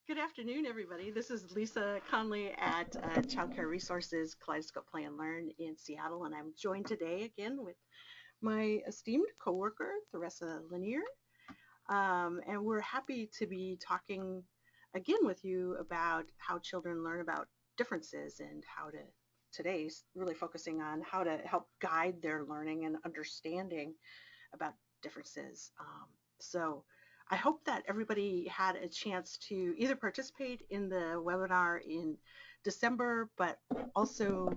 Good afternoon, everybody. This is Lisa Conley at Child Care Resources Kaleidoscope Play Learn in Seattle, and I'm joined today again with my esteemed coworker, Theresa Lanier. And we're happy to be talking again with you about how children learn about differences and how to today's really focusing on how to help guide their learning and understanding about differences. So I hope that everybody had a chance to either participate in the webinar in December, but also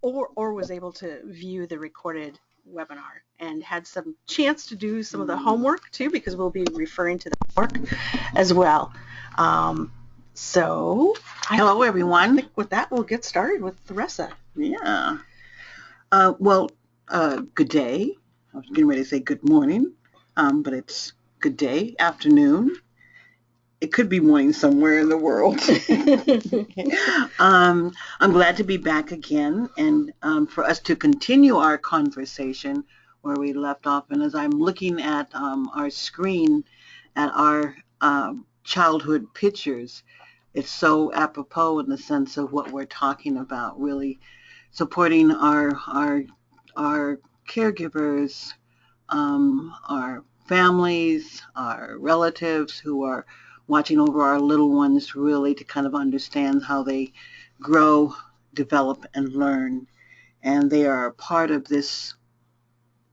or was able to view the recorded webinar and had some chance to do some of the homework too, because we'll be referring to the work as well. So hello, everyone. I think with that, we'll get started with Theresa. Yeah. Good day. I was getting ready to say good morning, but it's good day, afternoon. It could be morning somewhere in the world. I'm glad to be back again and for us to continue our conversation where we left off. And as I'm looking at our screen at our childhood pictures, it's so apropos in the sense of what we're talking about, really supporting our caregivers, our families, our relatives who are watching over our little ones, really to kind of understand how they grow, develop, and learn. And they are a part of this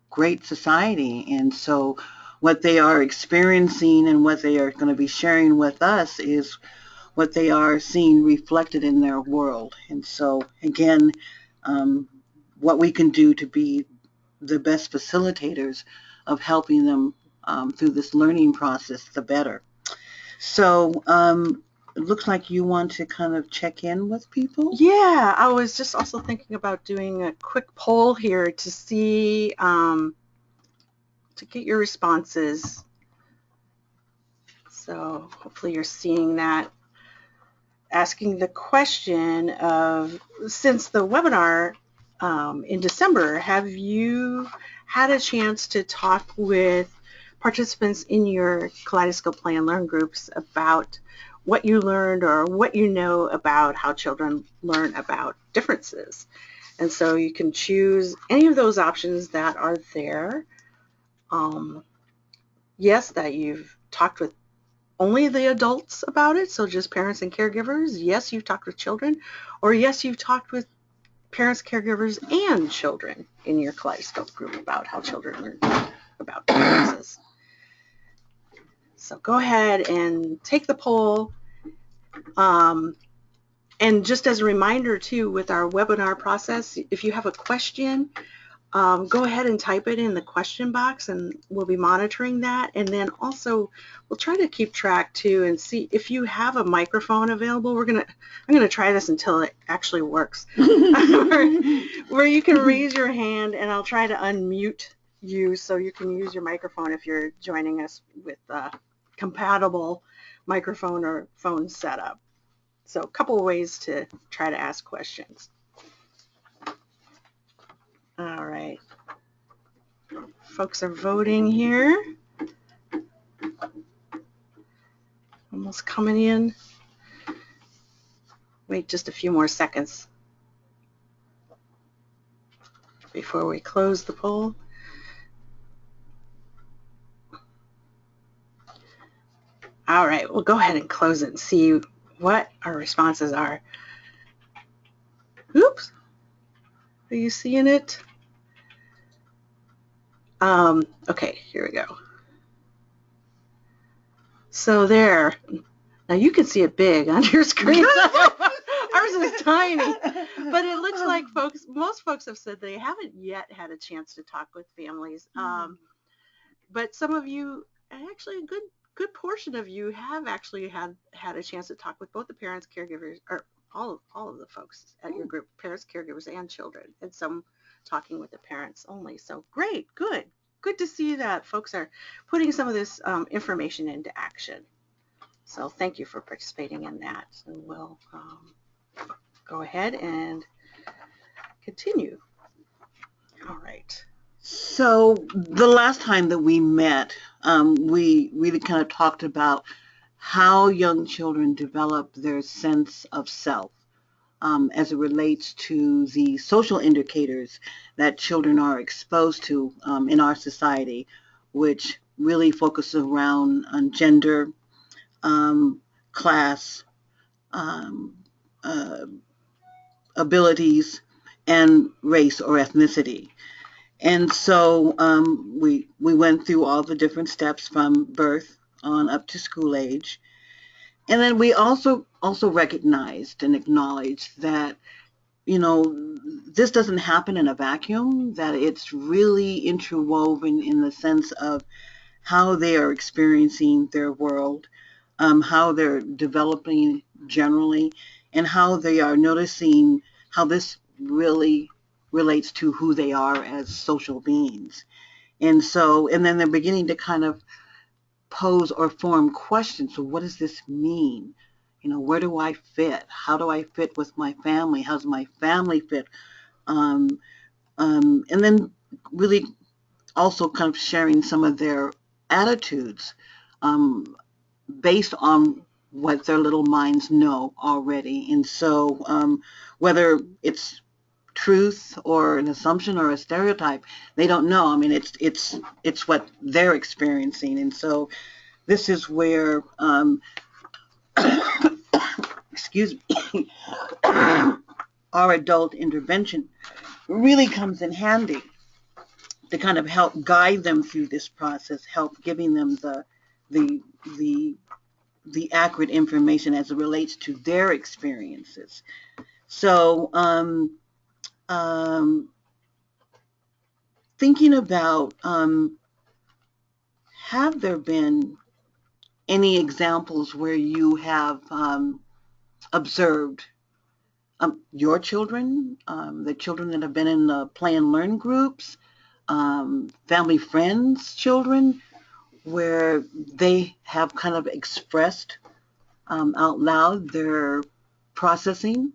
great society. And so what they are experiencing and what they are going to be sharing with us is what they are seeing reflected in their world. And so, again, what we can do to be the best facilitators of helping them through this learning process, the better. So it looks like you want to kind of check in with people. Yeah, I was just also thinking about doing a quick poll here to see, to get your responses. So hopefully you're seeing that. Asking the question of, since the webinar in December, have you had a chance to talk with participants in your Kaleidoscope Play and Learn groups about what you learned or what you know about how children learn about differences? And so you can choose any of those options that are there. Yes, that you've talked with only the adults about it, so just parents and caregivers. Yes, you've talked with children, or yes, you've talked with parents, caregivers, and children in your Kaleidoscope group about how children learn about differences. So go ahead and take the poll. And just as a reminder too, with our webinar process, if you have a question, go ahead and type it in the question box and we'll be monitoring that. And then also we'll try to keep track too and see if you have a microphone available. I'm gonna try this until it actually works. where you can raise your hand and I'll try to unmute you so you can use your microphone if you're joining us with a compatible microphone or phone setup. So a couple of ways to try to ask questions. All right. Folks are voting here. Almost coming in. Wait just a few more seconds before we close the poll. All right, we'll go ahead and close it and see what our responses are. Oops. Are you seeing it? Okay, here we go. So there. Now you can see it big on your screen. Ours is tiny. But it looks like most folks have said they haven't yet had a chance to talk with families. But some of you, actually a good portion of you have actually had a chance to talk with both the parents, caregivers, or all of the folks at your group, parents, caregivers, and children, and some talking with the parents only. So great, good to see that folks are putting some of this information into action. So thank you for participating in that. And we'll go ahead and continue. All right. So the last time that we met, we really kind of talked about how young children develop their sense of self as it relates to the social indicators that children are exposed to in our society, which really focuses around on gender, class, um, uh, abilities, and race or ethnicity. And so we went through all the different steps from birth on up to school age. And then we also recognized and acknowledged that, this doesn't happen in a vacuum, that it's really interwoven in the sense of how they are experiencing their world, how they're developing generally, and how they are noticing how this really relates to who they are as social beings. And then they're beginning to kind of pose or form questions. So what does this mean? Where do I fit? How do I fit with my family? How's my family fit? Um, and then really also kind of sharing some of their attitudes um, based on what their little minds know already. And so whether it's truth or an assumption or a stereotype, they don't know. I mean, it's what they're experiencing. And so this is where, excuse me, our adult intervention really comes in handy to kind of help guide them through this process, help giving them the the the accurate information as it relates to their experiences. So thinking about, have there been any examples where you have observed your children, the children that have been in the play and learn groups, family friends children, where they have kind of expressed out loud their processing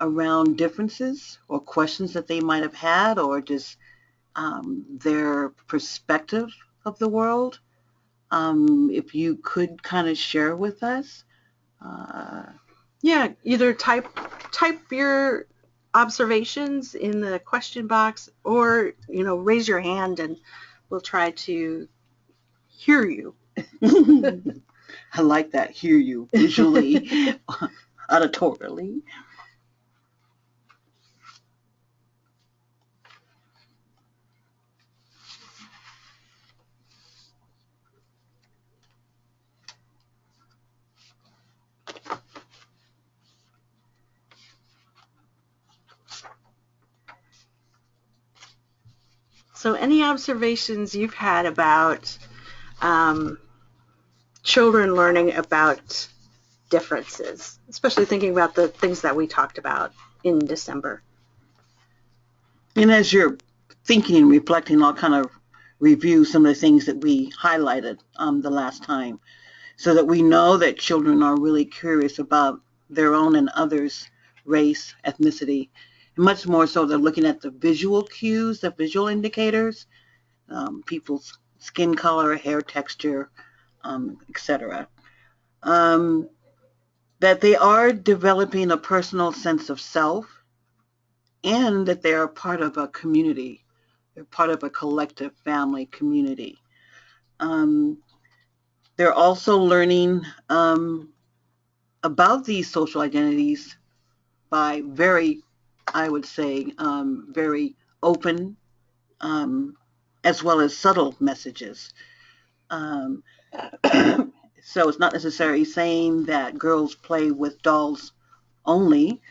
around differences or questions that they might have had, or just their perspective of the world. If you could kind of share with us. Uh, Yeah, either type your observations in the question box, or raise your hand and we'll try to hear you. I like that. Hear you visually, auditorily. So any observations you've had about um, children learning about differences, especially thinking about the things that we talked about in December? And as you're thinking and reflecting, I'll kind of review some of the things that we highlighted the last time, so that we know that children are really curious about their own and others' race, ethnicity, and much more so they're looking at the visual cues, the visual indicators, people's skin color, hair texture, etc. That they are developing a personal sense of self, and that they are part of a community. They're part of a collective family community. Um, they're also learning about these social identities by very, I would say, very open, um, as well as subtle messages. Um, so it's not necessarily saying that girls play with dolls only,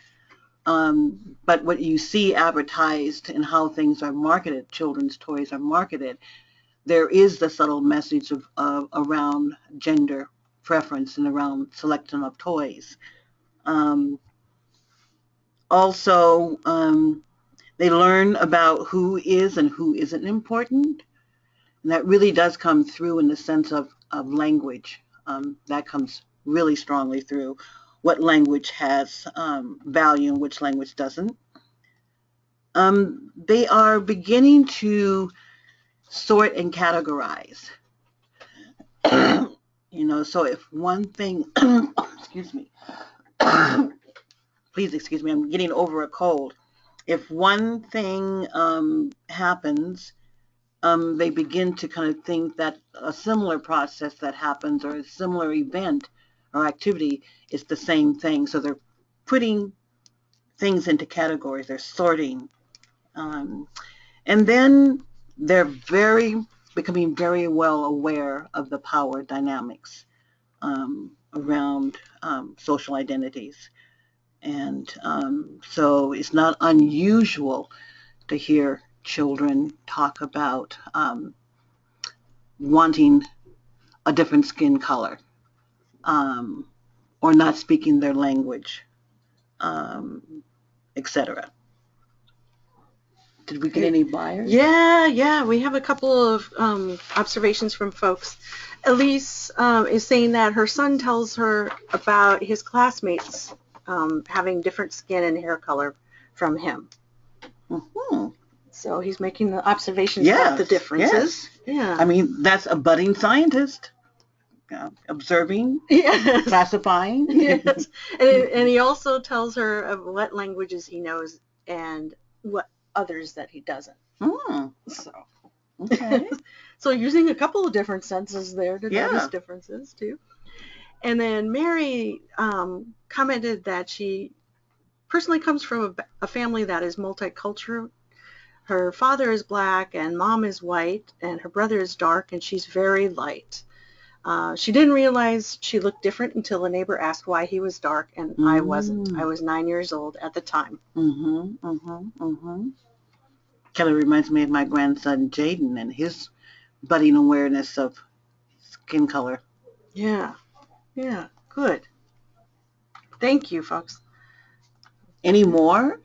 but what you see advertised and how things are marketed, children's toys are marketed, there is the subtle message of around gender preference and around selection of toys. Um, Also, they learn about who is and who isn't important. And that really does come through in the sense of language. That comes really strongly through what language has value and which language doesn't. They are beginning to sort and categorize. So if one thing, excuse me, please excuse me, I'm getting over a cold. If one thing happens, they begin to kind of think that a similar process that happens or a similar event or activity is the same thing. So they're putting things into categories. They're sorting. And then they're becoming very well aware of the power dynamics around social identities. And so it's not unusual to hear children talk about wanting a different skin color or not speaking their language, etc. Did we get any buyers? Yeah, we have a couple of observations from folks. Elise is saying that her son tells her about his classmates having different skin and hair color from him. Mm-hmm. So he's making the observations about the differences. Yes. Yeah. I mean, that's a budding scientist. Observing, yes. classifying. Yes. And he also tells her of what languages he knows and what others that he doesn't. So. Okay. So using a couple of different senses there to notice differences too. And then Mary commented that she personally comes from a family that is multicultural. Her father is black and mom is white and her brother is dark and she's very light. She didn't realize she looked different until a neighbor asked why he was dark, and I wasn't. I was 9 years old at the time. Kind of reminds me of my grandson Jaden and his budding awareness of skin color. Yeah, good. Thank you, folks. Any more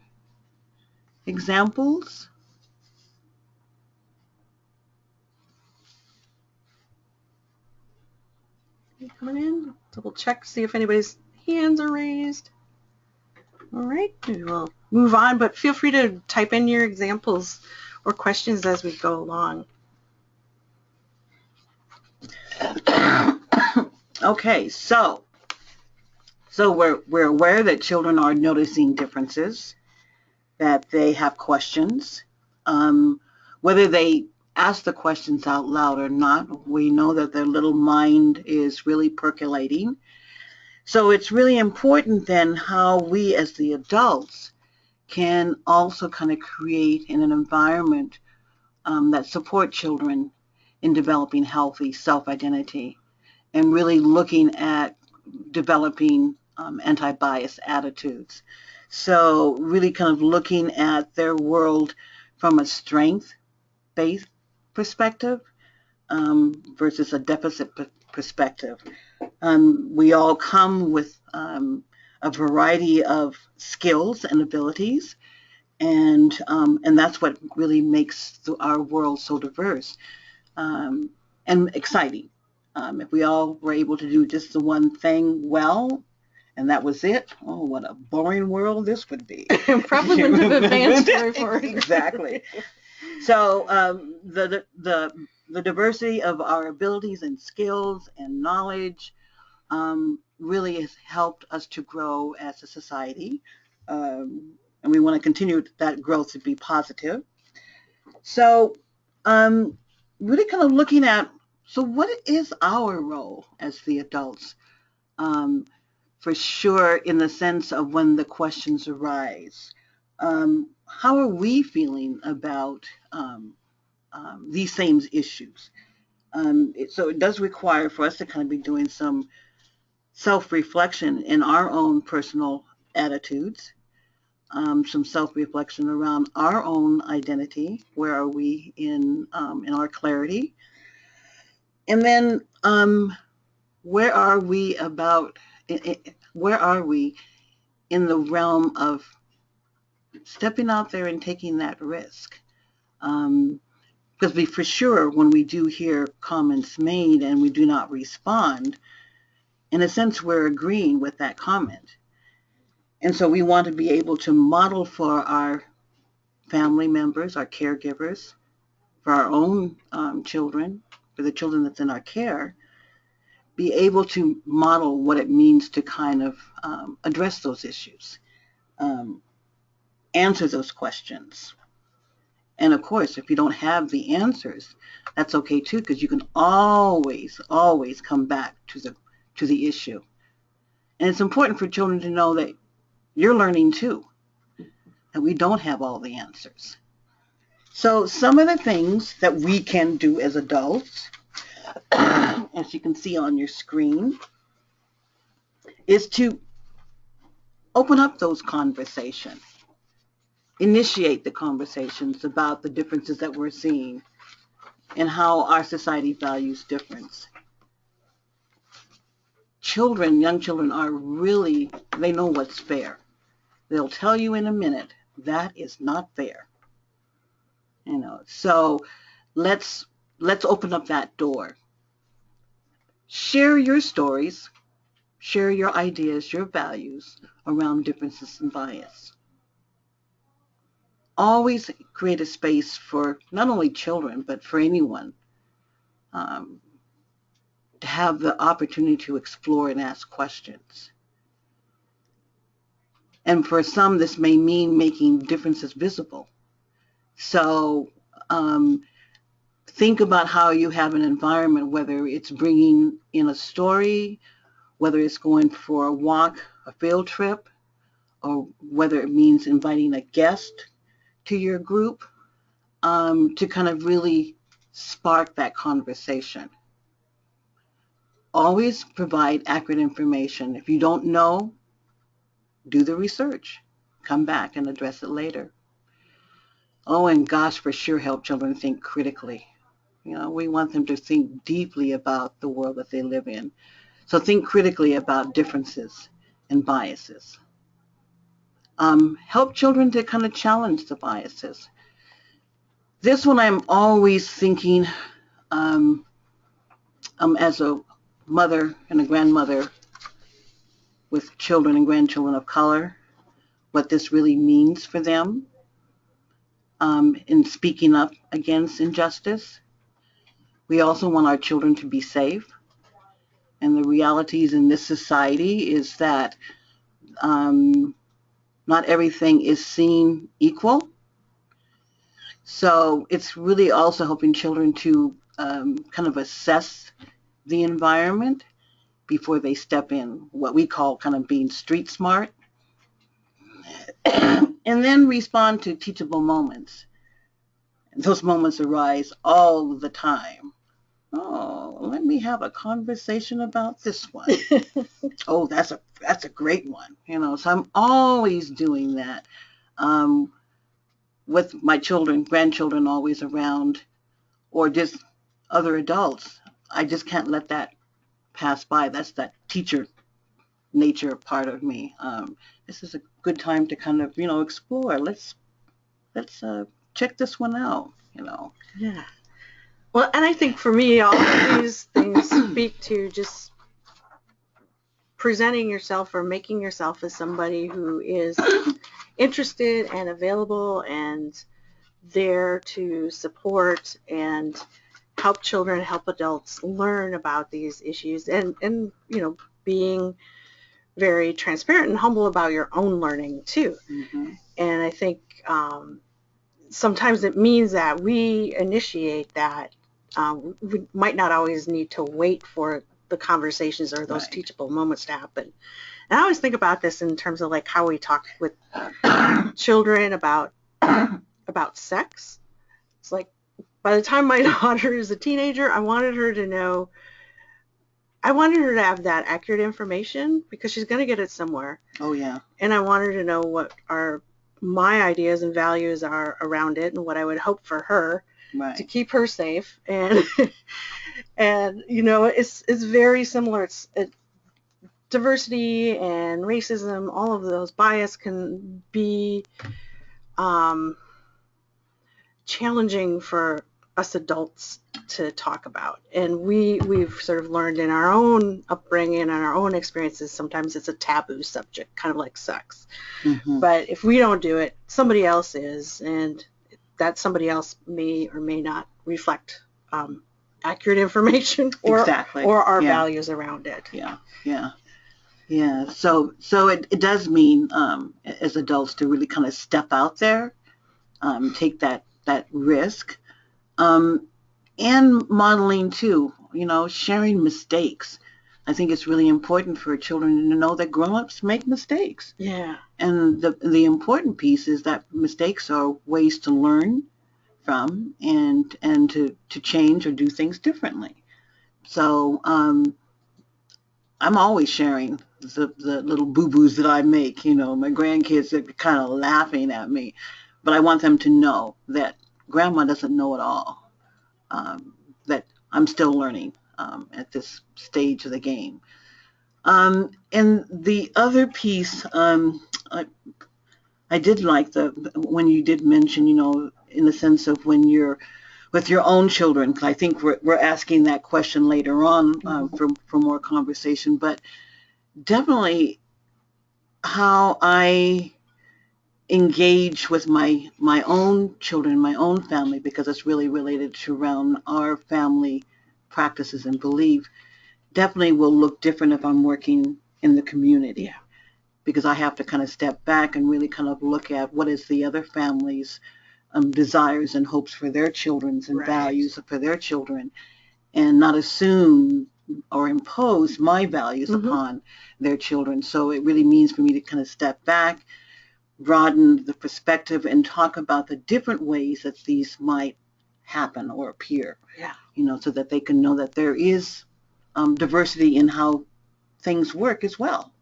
examples? Coming in, double check, see if anybody's hands are raised. All right, we will move on, but feel free to type in your examples or questions as we go along. Okay, so we're aware that children are noticing differences, that they have questions. Whether they ask the questions out loud or not, we know that their little mind is really percolating. So it's really important then how we as the adults can also kind of create in an environment that support children in developing healthy self-identity and really looking at developing anti-bias attitudes. So really kind of looking at their world from a strength-based perspective versus a deficit perspective. We all come with a variety of skills and abilities, and that's what really makes our world so diverse and exciting. If we all were able to do just the one thing well, and that was it, oh, what a boring world this would be. Probably wouldn't have advanced very far. Exactly. So the diversity of our abilities and skills and knowledge really has helped us to grow as a society, and we want to continue that growth to be positive. So really kind of looking at, so what is our role as the adults? For sure, in the sense of when the questions arise. How are we feeling about these same issues? So it does require for us to kind of be doing some self-reflection in our own personal attitudes, some self-reflection around our own identity. Where are we in our clarity? And then where are we in the realm of stepping out there and taking that risk? Because for sure, when we do hear comments made and we do not respond, in a sense, we're agreeing with that comment. And so we want to be able to model for our family members, our caregivers, for our own children, for the children that's in our care, be able to model what it means to kind of address those issues, answer those questions. And of course, if you don't have the answers, that's okay too, because you can always, always come back to the issue. And it's important for children to know that you're learning too, and we don't have all the answers. So some of the things that we can do as adults, as you can see on your screen, is to open up those conversations, initiate the conversations about the differences that we're seeing and how our society values difference. Children, young children are really, they know what's fair. They'll tell you in a minute, that is not fair. So let's open up that door. Share your stories, share your ideas, your values around differences and bias. Always create a space for not only children, but for anyone to have the opportunity to explore and ask questions. And for some, this may mean making differences visible. So think about how you have an environment, whether it's bringing in a story, whether it's going for a walk, a field trip, or whether it means inviting a guest to your group, to kind of really spark that conversation. Always provide accurate information. If you don't know, do the research. Come back and address it later. Oh, and gosh, for sure help children think critically. We want them to think deeply about the world that they live in. So think critically about differences and biases. Help children to kind of challenge the biases. This one I'm always thinking as a mother and a grandmother with children and grandchildren of color, what this really means for them in speaking up against injustice. We also want our children to be safe. And the realities in this society is that not everything is seen equal. So it's really also helping children to kind of assess the environment before they step in, what we call kind of being street smart. And then respond to teachable moments. And those moments arise all the time. Oh, let me have a conversation about this one. Oh, that's a great one. So I'm always doing that with my children, grandchildren always around, or just other adults. I just can't let that pass by. That's that teacher nature part of me. This is a good time to kind of explore. Let's check this one out. Yeah. Well, and I think for me, all of these things speak to just presenting yourself or making yourself as somebody who is interested and available and there to support and help children, help adults learn about these issues, and being very transparent and humble about your own learning too. Mm-hmm. And I think sometimes it means that we initiate that. We might not always need to wait for the conversations or those teachable moments to happen. And I always think about this in terms of like how we talk with children about sex. It's like by the time my daughter is a teenager, I wanted her to have that accurate information because she's going to get it somewhere. Oh, yeah. And I want her to know what my ideas and values are around it and what I would hope for her to keep her safe. And it's very similar. It's diversity and racism, all of those bias can be challenging for us adults to talk about. And we've sort of learned in our own upbringing and our own experiences, sometimes it's a taboo subject, kind of like sex. Mm-hmm. But if we don't do it, somebody else is, and that somebody else may or may not reflect accurate information or Exactly. or our Yeah. values around it. Yeah. Yeah. Yeah. So it does mean as adults to really kind of step out there, take that risk, and modeling too. Sharing mistakes. I think it's really important for children to know that grown-ups make mistakes. Yeah. And the important piece is that mistakes are ways to learn from and to change or do things differently. So I'm always sharing the little boo-boos that I make. My grandkids are kind of laughing at me, but I want them to know that grandma doesn't know it all, that I'm still learning at this stage of the game. And the other piece, I did like when you did mention, in the sense of when you're with your own children, 'cause I think we're asking that question later on for more conversation, but definitely how I engage with my own children, my own family, because it's really related to around our family practices and belief, definitely will look different if I'm working in the community. Yeah. Because I have to kind of step back and really kind of look at what is the other family's desires and hopes for their children and Right. values for their children, and not assume or impose my values upon their children. So it really means for me to kind of step back, broaden the perspective, and talk about the different ways that these might happen or appear. Yeah. So that they can know that there is diversity in how things work as well.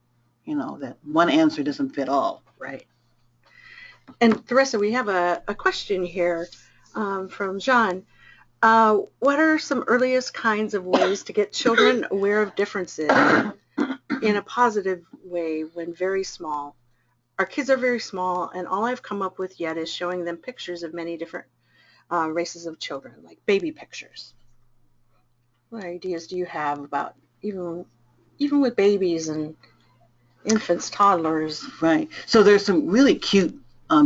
That one answer doesn't fit all. Right. And Theresa, we have a question here from John. What are some earliest kinds of ways to get children aware of differences in a positive way when very small? Our kids are very small, and all I've come up with yet is showing them pictures of many different races of children, like baby pictures. What ideas do you have about even with babies and infants, toddlers? Right. So there's some really cute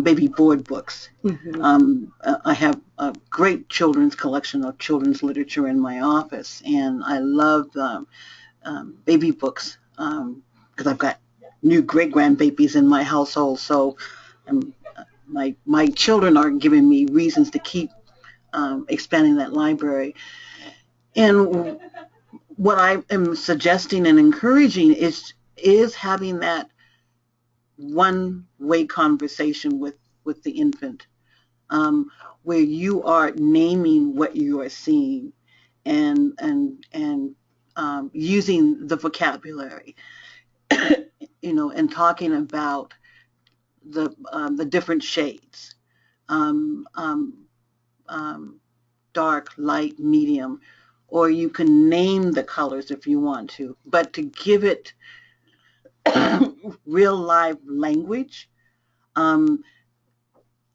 baby board books. I have a great children's collection of children's literature in my office, and I love baby books because I've got new great-grandbabies in my household. So my children are giving me reasons to keep expanding that library. And what I am suggesting and encouraging is having that one-way conversation with the infant, where you are naming what you are seeing and using the vocabulary, and talking about the different shades, um, um, dark, light, medium, or you can name the colors if you want to, but to give it real live language.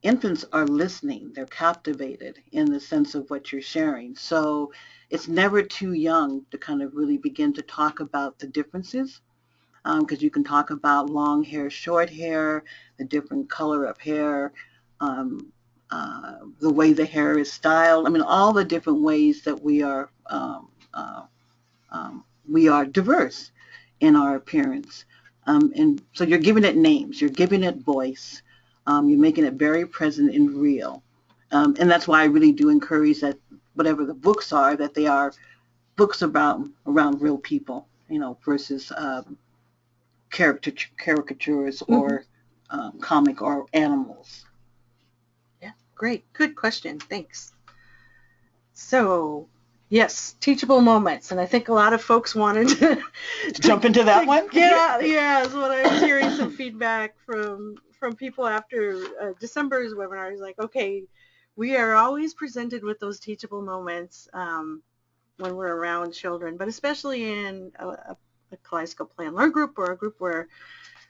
Infants are listening. They're captivated in the sense of what you're sharing. So it's never too young to kind of really begin to talk about the differences, because you can talk about long hair, short hair, the different color of hair, the way the hair is styled. I mean, all the different ways that we are diverse in our appearance. And so you're giving it names, you're giving it voice, you're making it very present and real. And that's why I really do encourage that whatever the books are, that they are books around real people, versus caricatures or comic or animals. Yeah, great. Good question. Thanks. So, yes, teachable moments. And I think a lot of folks wanted to jump into that one. Yeah, is what I was hearing some feedback from people after December's webinar. Is like, okay, we are always presented with those teachable moments when we're around children, but especially in a Kaleidoscope Play Learn group, or a group where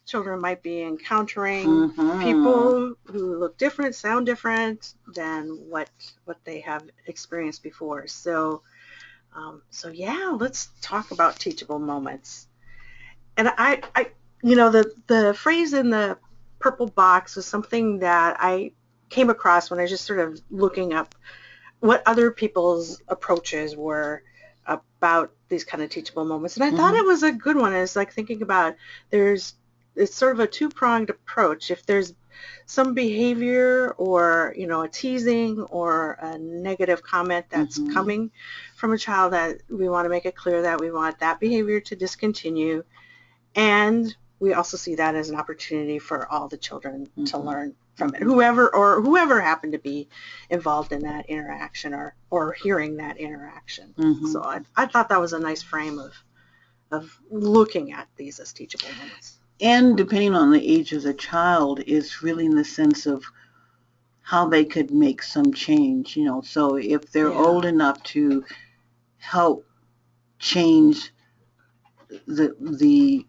children might be encountering people who look different, sound different than what they have experienced before. So yeah, let's talk about teachable moments. And I the phrase in the purple box was something that I came across when I was just sort of looking up what other people's approaches were about these kind of teachable moments. And I thought Mm-hmm. it was a good one. It's like thinking about it's sort of a two-pronged approach. If there's some behavior or, a teasing or a negative comment that's Mm-hmm. coming from a child, that we want to make it clear that we want that behavior to discontinue. And we also see that as an opportunity for all the children to Mm-hmm. learn from it, Mm-hmm. whoever happened to be involved in that interaction or hearing that interaction. Mm-hmm. So I thought that was a nice frame of looking at these as teachable moments. And depending on the age of the child, is really in the sense of how they could make some change. So if they're Yeah. old enough to help change the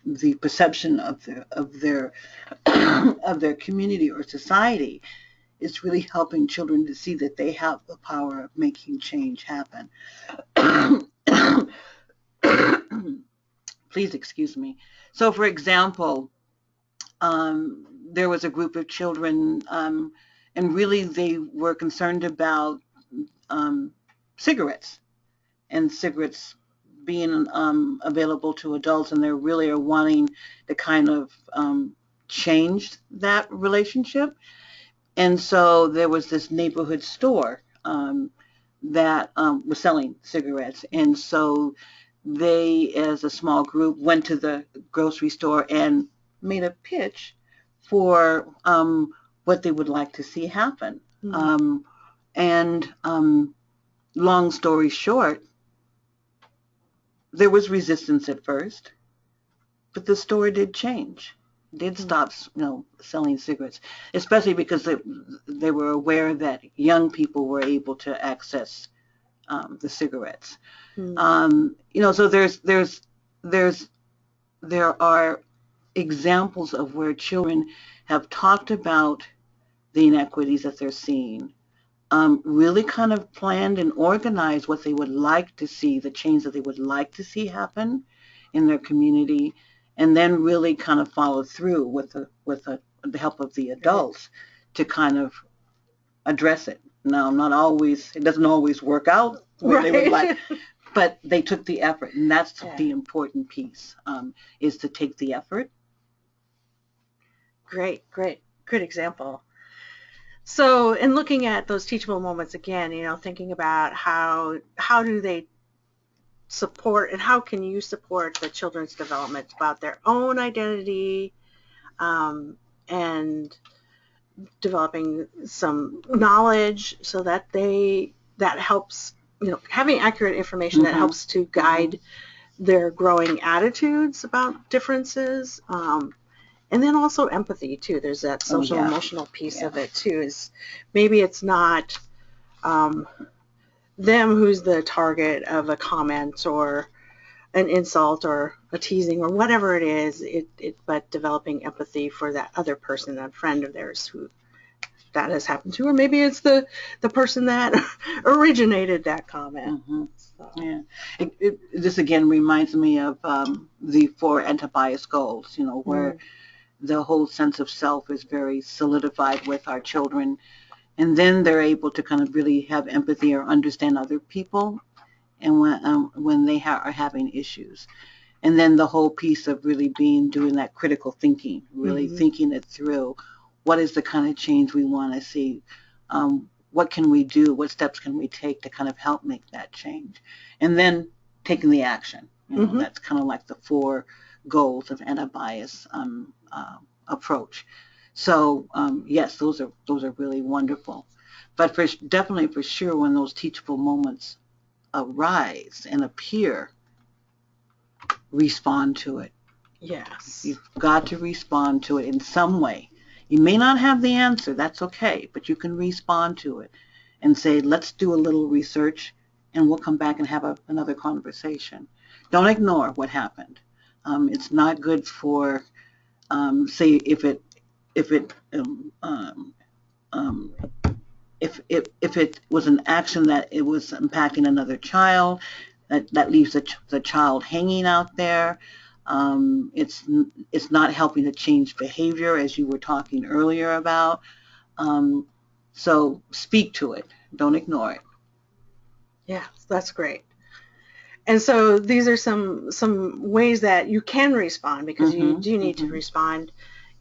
the perception of their community or society, it's really helping children to see that they have the power of making change happen. Please excuse me. So, for example, there was a group of children, and really they were concerned about um, cigarettes and cigarettes being available to adults, and they really are wanting to kind of change that relationship. And so there was this neighborhood store that was selling cigarettes. And so they, as a small group, went to the grocery store and made a pitch for what they would like to see happen. Mm. And long story short, there was resistance at first, but the store did change, did Mm. stop, selling cigarettes, especially because they were aware that young people were able to access the cigarettes. Mm. So there's there are examples of where children have talked about the inequities that they're seeing, really kind of planned and organized what they would like to see, the change that they would like to see happen in their community, and then really kind of follow through with the help of the Right. adults to kind of address it. Now, not always, it doesn't always work out the way they would like, Right. but they took the effort, and that's Yeah. the important piece, is to take the effort. Great, great, good example. So, in looking at those teachable moments again, thinking about how do they support and how can you support the children's development about their own identity, and developing some knowledge so that helps, having accurate information that Mm-hmm. helps to guide their growing attitudes about differences. And then also empathy too. There's that Oh, social yeah. emotional piece Yeah. of it too. Is maybe it's not um, them who's the target of a comment or an insult or a teasing or whatever it is. But developing empathy for that other person, a friend of theirs who that has happened to, or maybe it's the person that originated that comment. Mm-hmm. So. Yeah. This again reminds me of the four anti-bias goals, where Mm. the whole sense of self is very solidified with our children. And then they're able to kind of really have empathy or understand other people and when they are having issues. And then the whole piece of really doing that critical thinking, really Mm-hmm. thinking it through. What is the kind of change we want to see? What can we do? What steps can we take to kind of help make that change? And then taking the action. Mm-hmm. That's kind of like the four goals of anti-bias approach. So yes, those are really wonderful. But definitely for sure, when those teachable moments arise and appear, respond to it. Yes. You've got to respond to it in some way. You may not have the answer, that's okay, but you can respond to it and say, let's do a little research and we'll come back and have another conversation. Don't ignore what happened. It's not good for, say, if it if it was an action that it was impacting another child, that leaves the child hanging out there. It's not helping to change behavior, as you were talking earlier about. So speak to it. Don't ignore it. Yeah, that's great. And so these are some ways that you can respond, because you do need to respond.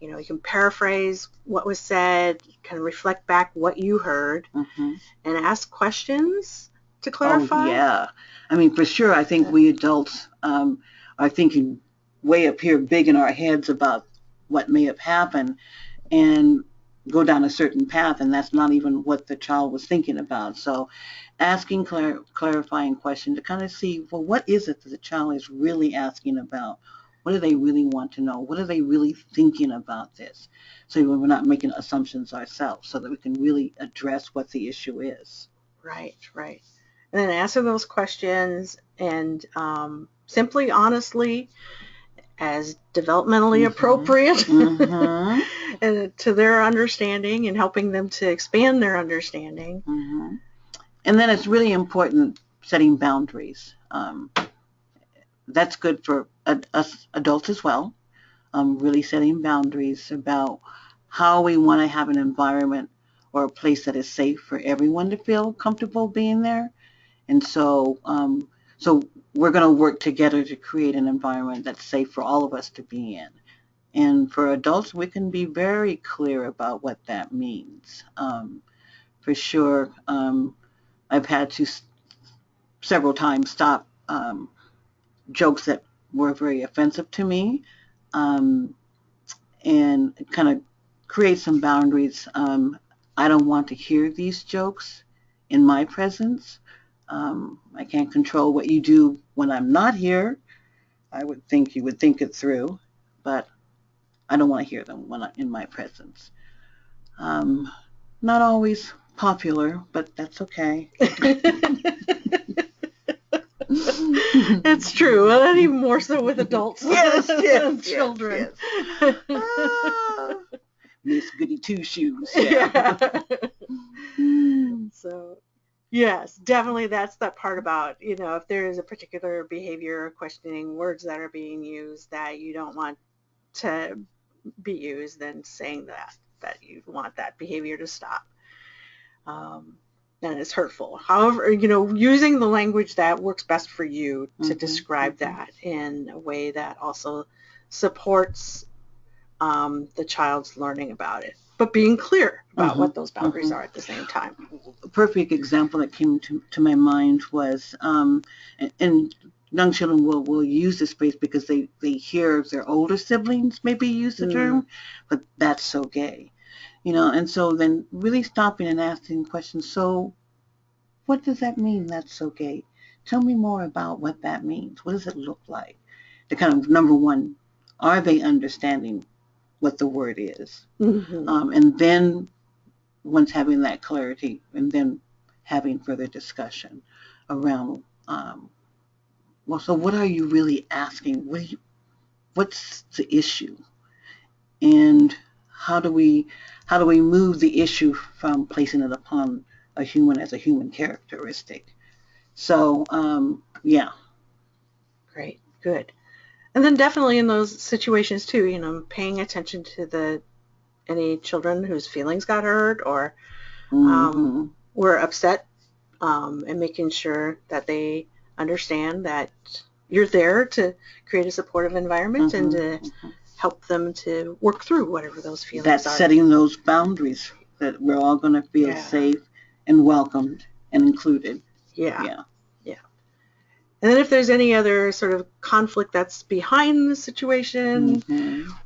You know, you can paraphrase what was said, you can reflect back what you heard, and ask questions to clarify. Oh, yeah. I mean, for sure, I think we adults are thinking way up here big in our heads about what may have happened and go down a certain path, and that's not even what the child was thinking about. So asking clarifying questions to kind of see, well, what is it that the child is really asking about? What do they really want to know? What are they really thinking about this? So we're not making assumptions ourselves, so that we can really address what the issue is. Right, right. And then answer those questions, and simply, honestly, as developmentally appropriate and to their understanding, and helping them to expand their understanding. And then it's really important setting boundaries. That's good for us adults as well. Really setting boundaries about how we want to have an environment or a place that is safe for everyone to feel comfortable being there. And so we're going to work together to create an environment that's safe for all of us to be in. And for adults, we can be very clear about what that means. For sure, I've had to several times stop jokes that were very offensive to me, and kind of create some boundaries. I don't want to hear these jokes in my presence. I can't control what you do when I'm not here. I would think you would think it through, but I don't want to hear them when I'm in my presence. Not always popular, but that's okay. It's true. Well, even more so with adults than children. Miss Goody Two Shoes. Yeah. So, yes, definitely that's that part about, you know, if there is a particular behavior or questioning words that are being used that you don't want to be used, then saying that you want that behavior to stop. And it's hurtful. However, you know, using the language that works best for you to describe that in a way that also supports the child's learning about it, but being clear about what those boundaries are at the same time. A perfect example that came to my mind was, and young children will use this phrase because they hear their older siblings maybe use the term, but that's so gay. You know, and so then really stopping and asking questions, so what does that mean, that's so gay? Tell me more about what that means. What does it look like? To kind of, number one, are they understanding what the word is? And then once having that clarity, and then having further discussion around, well, so what are you really asking? What's the issue? And how do we move the issue from placing it upon a human as a human characteristic? So, yeah. Great, good. And then definitely in those situations too, you know, paying attention to any children whose feelings got hurt or were upset, and making sure that they understand that you're there to create a supportive environment and to help them to work through whatever those feelings are. That's setting those boundaries that we're all going to feel safe and welcomed and included. Yeah. And then if there's any other sort of conflict that's behind the situation,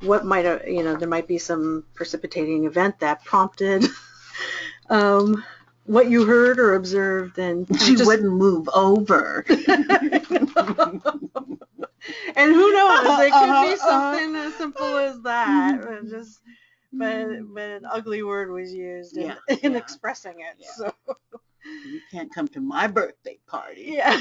what might, you know, there might be some precipitating event that prompted what you heard or observed, and she wouldn't move over. And who knows? It could be something as simple as that. But an ugly word was used in expressing it. Yeah. So you can't come to my birthday party. Yeah.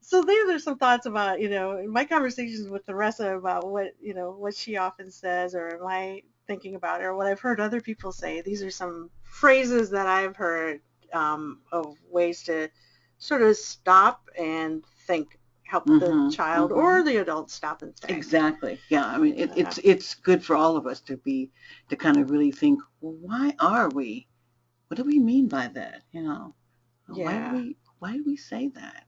So these are some thoughts about, you know, in my conversations with Teresa about what, you know, what she often says, or my thinking about it, or what I've heard other people say. These are some phrases that I've heard of ways to sort of stop and think, help the child or the adult stop and think. Exactly. Yeah. I mean, it's good for all of us to kind of really think, well, why are we what do we mean by that? You know, Yeah. why do we say that?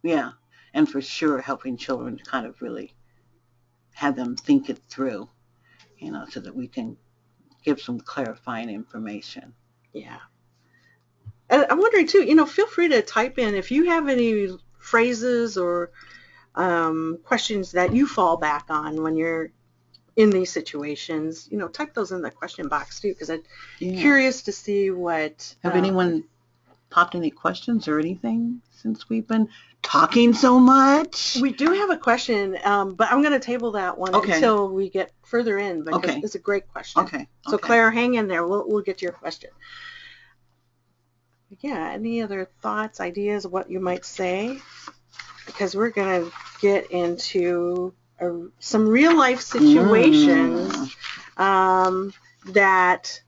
Yeah, and for sure helping children to kind of really have them think it through, you know, so that we can give some clarifying information. Yeah. And I'm wondering too, you know, feel free to type in if you have any phrases or questions that you fall back on when you're in these situations. You know, type those in the question box too, because I'm curious to see what. Have anyone popped any questions or anything since we've been talking so much? We do have a question, but I'm going to table that one until we get further in because it's a great question. Okay. So Claire, hang in there. We'll get to your question. Yeah. Any other thoughts, ideas of what you might say? Because we're going to get into some real life situations that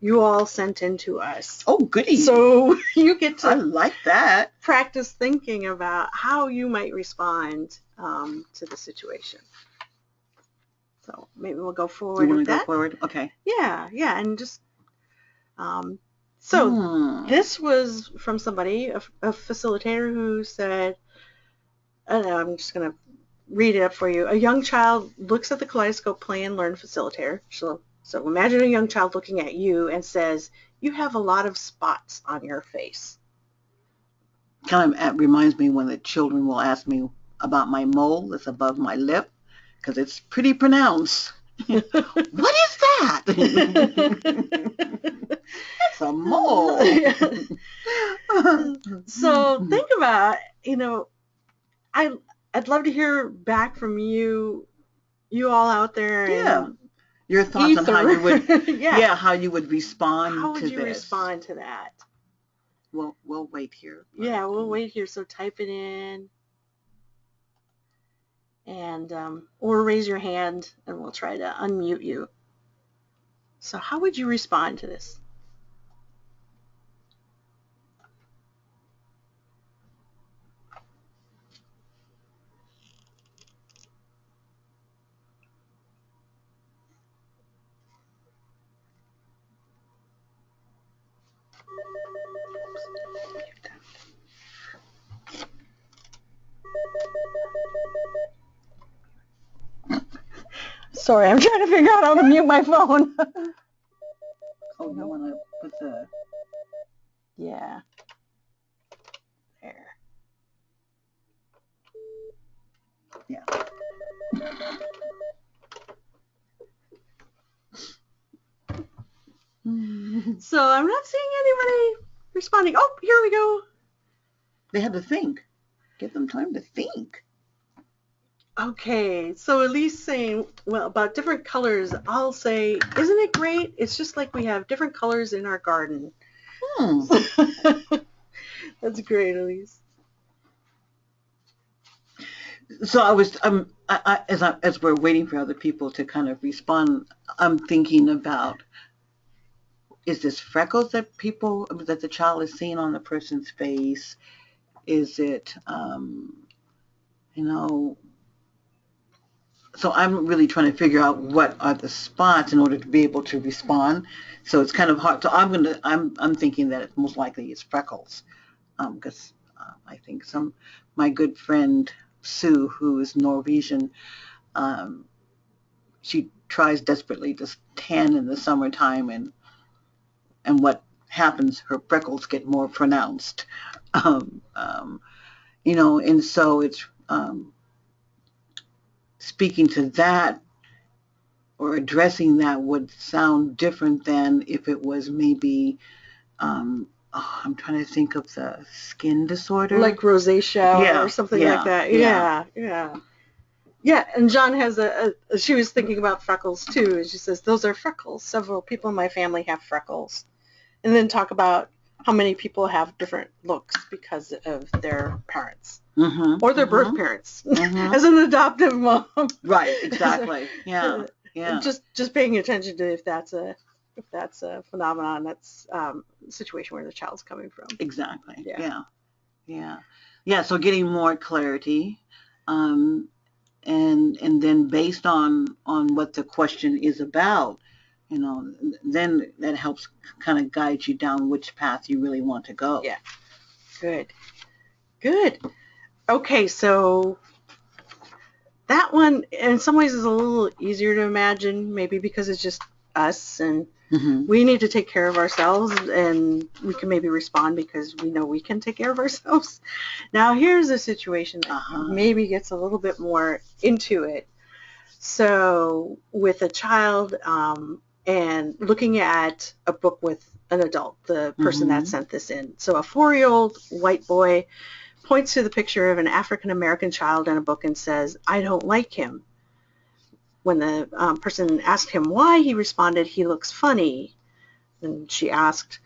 you all sent in to us. Oh, goody. So you get to I like that. Practice thinking about how you might respond to the situation. So maybe we'll go forward with that. Go forward? Okay. Yeah, and just this was from somebody, a facilitator who said, I'm just going to read it up for you. A young child looks at the Kaleidoscope Play and Learn facilitator. So imagine a young child looking at you and says, you have a lot of spots on your face. Kind of reminds me when the children will ask me about my mole that's above my lip, because it's pretty pronounced. What is that? It's a mole. So think about, you know, I'd love to hear back from you all out there. Yeah. Your thoughts on how you would, how you would respond to this. How would you respond to that? We'll wait here. Yeah, we'll wait here. So type it in, and or raise your hand, and we'll try to unmute you. So how would you respond to this? Sorry, I'm trying to figure out how to mute my phone. Oh, you want to put the... Yeah. There. Yeah. So I'm not seeing anybody responding. Oh, here we go. They had to think. Give them time to think. Okay, so Elise saying, well, about different colors, I'll say, isn't it great? It's just like we have different colors in our garden. That's great, Elise. So I was, as we're waiting for other people to kind of respond, I'm thinking about, is this freckles that the child is seeing on the person's face? Is it, you know, so I'm really trying to figure out what are the spots in order to be able to respond. So it's kind of hard. So I'm thinking that it's most likely it's freckles, because I think my good friend Sue, who is Norwegian, she tries desperately to tan in the summertime, and what happens? Her freckles get more pronounced, you know, and so it's speaking to that or addressing that would sound different than if it was maybe, I'm trying to think of the skin disorder. Like rosacea or something like that. Yeah, and John has she was thinking about freckles too, and she says, those are freckles. Several people in my family have freckles. And then talk about how many people have different looks because of their parents. Or their birth parents as an adoptive mom. Right, exactly. Yeah. Just paying attention to if that's a phenomenon, that's a situation where the child's coming from. Exactly. Yeah. So getting more clarity, and then based on what the question is about, then that helps kind of guide you down which path you really want to go. Yeah. Good. Okay, so that one in some ways is a little easier to imagine, maybe because it's just us and we need to take care of ourselves, and we can maybe respond because we know we can take care of ourselves. Now here's a situation that maybe gets a little bit more into it. So with a child and looking at a book with an adult, the person that sent this in. So a 4-year-old white boy points to the picture of an African-American child in a book and says, "I don't like him." When the person asked him why, he responded, "He looks funny." And she asked,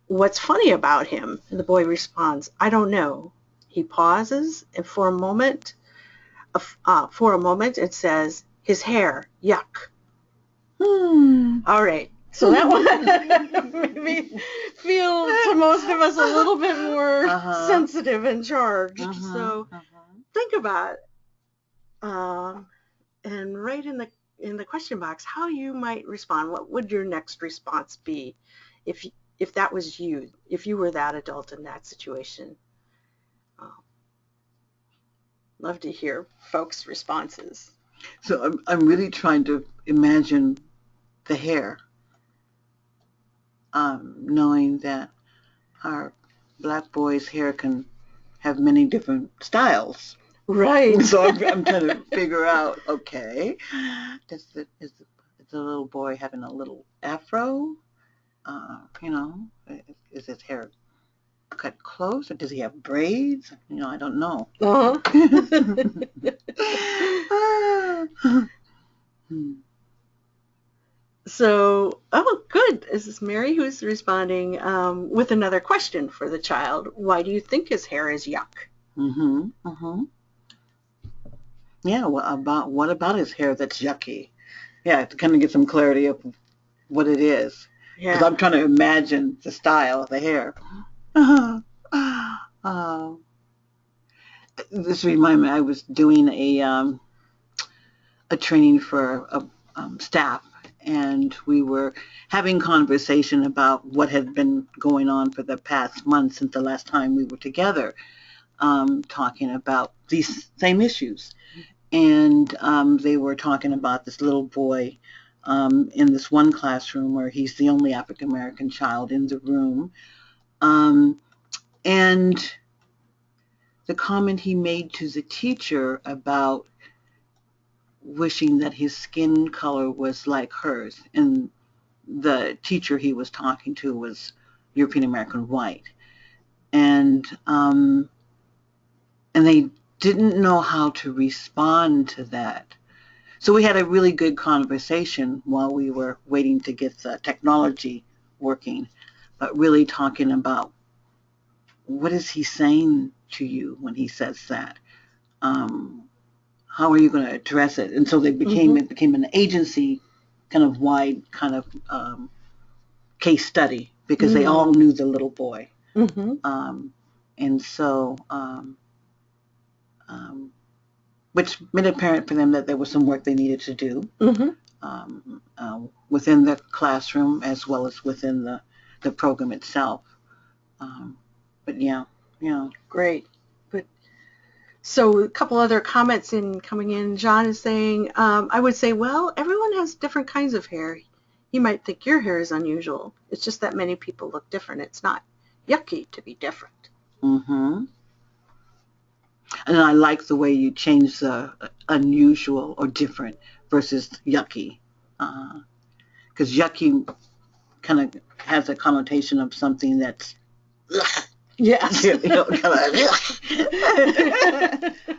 "What's funny about him?" And the boy responds, "I don't know." He pauses, and for a moment it says, "His hair, yuck." All right. So that one maybe feels to most of us a little bit more sensitive and charged. So think about and write in the question box how you might respond. What would your next response be if that was you, if you were that adult in that situation? Love to hear folks' responses. So I'm really trying to imagine the hair, knowing that our black boys' hair can have many different styles. Right. So I'm trying to figure out, okay, is the little boy having a little afro? Is his hair cut close, or does he have braids? I don't know. So, good. This is Mary who's responding with another question for the child. Why do you think his hair is yuck? Yeah, what about his hair that's yucky? Yeah, to kind of get some clarity of what it is. Because I'm trying to imagine the style of the hair. This reminds me, I was doing a training for staff, and we were having conversation about what had been going on for the past month since the last time we were together, talking about these same issues. And they were talking about this little boy in this one classroom where he's the only African American child in the room. And the comment he made to the teacher about wishing that his skin color was like hers, and the teacher he was talking to was European American white, and they didn't know how to respond to that. So we had a really good conversation while we were waiting to get the technology working, but really talking about what is he saying to you when he says that? How are you going to address it? And so it became an agency kind of wide kind of case study, because they all knew the little boy. And so which made it apparent for them that there was some work they needed to do within the classroom as well as within the program itself. But yeah. Great. Good. So a couple other comments coming in. John is saying, I would say, well, everyone has different kinds of hair. You might think your hair is unusual. It's just that many people look different. It's not yucky to be different. And I like the way you change the unusual or different versus yucky. Because yucky kind of has a connotation of something that's yes. Kind of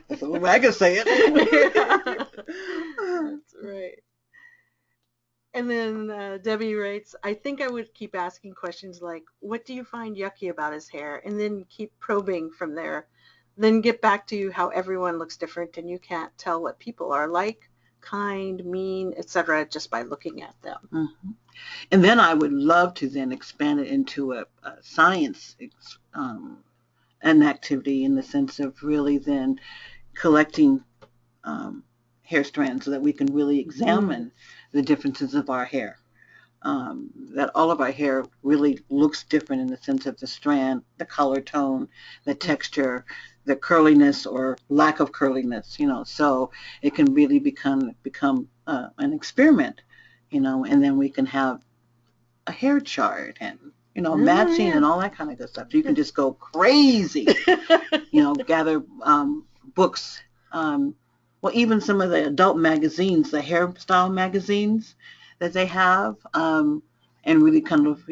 that's the only way I can say it. That's right. And then Debbie writes, I think I would keep asking questions like, what do you find yucky about his hair? And then keep probing from there. Then get back to how everyone looks different and you can't tell what people are like, kind, mean, etc., just by looking at them. And then I would love to then expand it into a science an activity, in the sense of really then collecting hair strands so that we can really examine the differences of our hair. that all of our hair really looks different in the sense of the strand, the color tone, the texture, the curliness or lack of curliness, so it can really become an experiment, and then we can have a hair chart and, matching and all that kind of good stuff. So you can just go crazy, gather books, well, even some of the adult magazines, the hairstyle magazines that they have, and really kind of,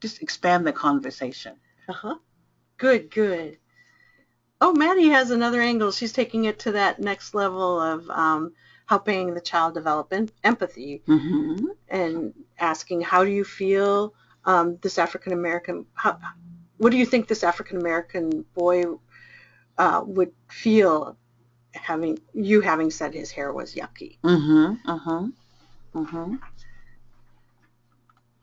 just expand the conversation. Uh-huh. Good. Oh, Maddie has another angle. She's taking it to that next level of helping the child develop empathy, Mm-hmm. and asking, how do you feel this African American, what do you think this African American boy would feel having said his hair was yucky? Mm-hmm. Uh-huh. Mm-hmm.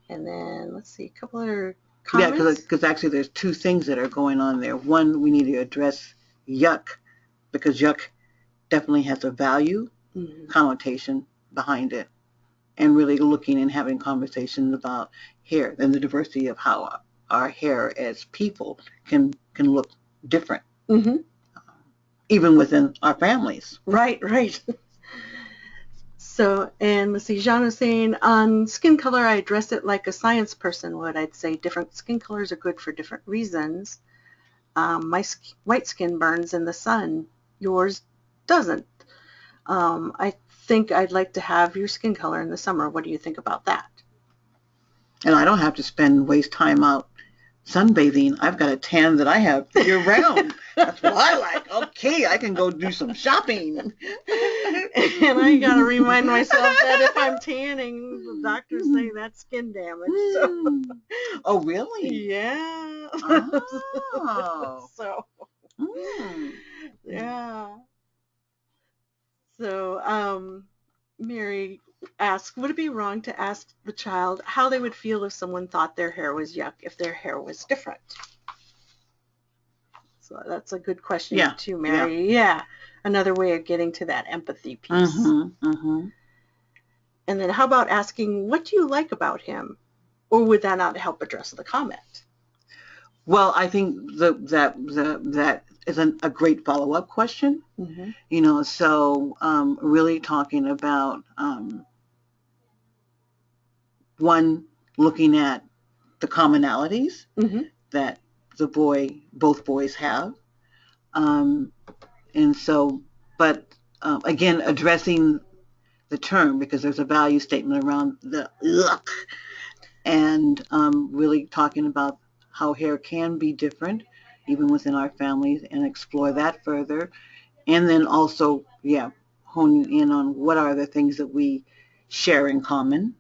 And then let's see, a couple other comments. Yeah, because actually there's two things that are going on there. One, we need to address yuck, because yuck definitely has a value connotation behind it, and really looking and having conversations about hair and the diversity of how our hair as people can look different, even within our families. Right. So, and let's see, Jean is saying, on skin color, I address it like a science person would. I'd say different skin colors are good for different reasons. My white skin burns in the sun. Yours doesn't. I think I'd like to have your skin color in the summer. What do you think about that? And I don't have to waste time out sunbathing. I've got a tan that I have year round. That's what I like. Okay, I can go do some shopping. And I gotta remind myself that if I'm tanning, the doctors say that's skin damage. So. Oh, really? Yeah. Oh. So. Yeah. So, Mary asked, would it be wrong to ask the child how they would feel if someone thought their hair was yuck, if their hair was different? So that's a good question too, Mary. Yeah. Another way of getting to that empathy piece. And then how about asking, what do you like about him? Or would that not help address the comment? Well, I think that is a great follow-up question. So really talking about one, looking at the commonalities that both boys have, and so, but again, addressing the term, because there's a value statement around the look, and really talking about how hair can be different even within our families, and explore that further, and then also honing in on what are the things that we share in common,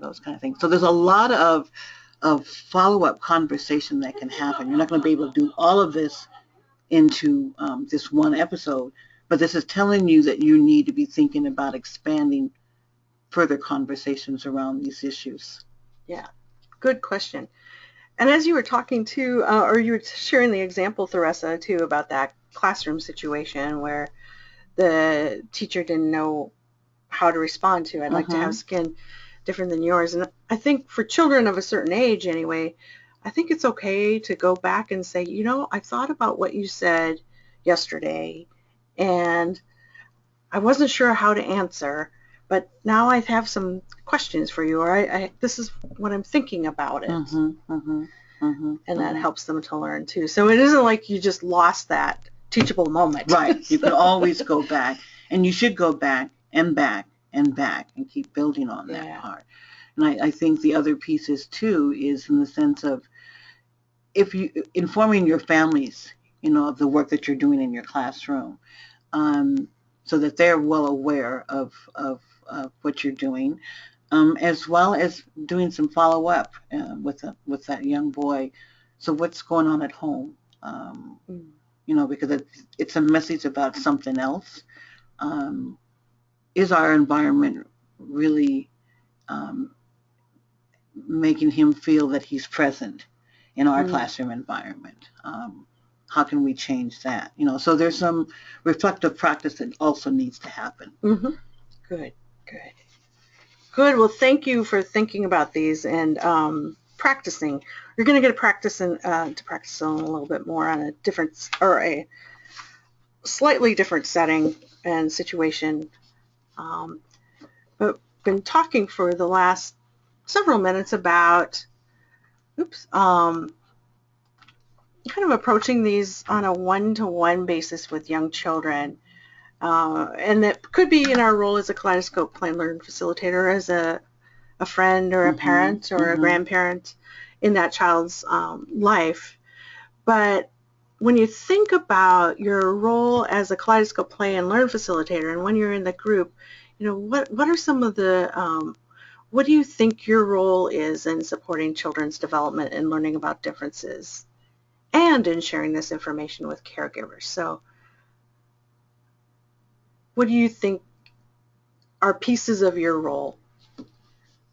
those kind of things. So there's a lot of follow-up conversation that can happen. You're not going to be able to do all of this into this one episode, but this is telling you that you need to be thinking about expanding further conversations around these issues. Yeah, good question. And as you were talking to, or you were sharing the example, Theresa, too, about that classroom situation where the teacher didn't know how to respond to, I'd like to have skin different than yours. And I think for children of a certain age anyway, I think it's okay to go back and say, I thought about what you said yesterday, and I wasn't sure how to answer, but now I have some questions for you, or this is what I'm thinking about it. And that helps them to learn too. So it isn't like you just lost that teachable moment. Right. You can always go back, and you should go back and back and back and keep building on that part. And I think the other pieces too is in the sense of, if you informing your families, of the work that you're doing in your classroom, so that they're well aware of what you're doing, as well as doing some follow-up with that young boy. So what's going on at home? Because it's a message about something else. Is our environment really making him feel that he's present in our classroom environment? How can we change that? So there's some reflective practice that also needs to happen. Good. Good. Well, thank you for thinking about these and practicing. You're going to get to practice on a little bit more on a different or a slightly different setting and situation. But been talking for the last several minutes about, kind of approaching these on a one-to-one basis with young children. And that could be in our role as a Kaleidoscope Play Learn facilitator, as a friend or a parent or a grandparent in that child's life. But when you think about your role as a Kaleidoscope Play and Learn facilitator, and when you're in the group, what are some of the what do you think your role is in supporting children's development and learning about differences and in sharing this information with caregivers? So what do you think are pieces of your role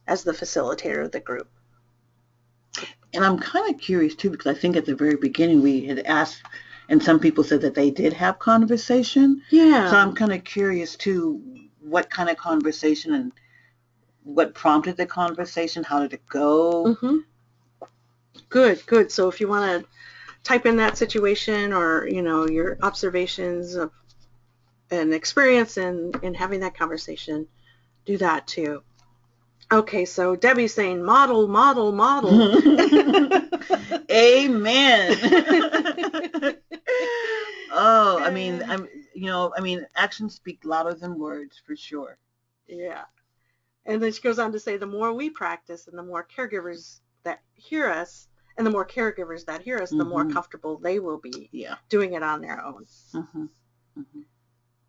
as the facilitator of the group? And I'm kind of curious too, because I think at the very beginning we had asked, and some people said that they did have conversation. Yeah. So I'm kind of curious too, what kind of conversation and what prompted the conversation? How did it go? Good. So if you want to type in that situation or, your observations of an experience in having that conversation, do that too. Okay, so Debbie's saying model. Amen. Oh, actions speak louder than words for sure. Yeah. And then she goes on to say the more we practice and the more caregivers that hear us, the more comfortable they will be doing it on their own.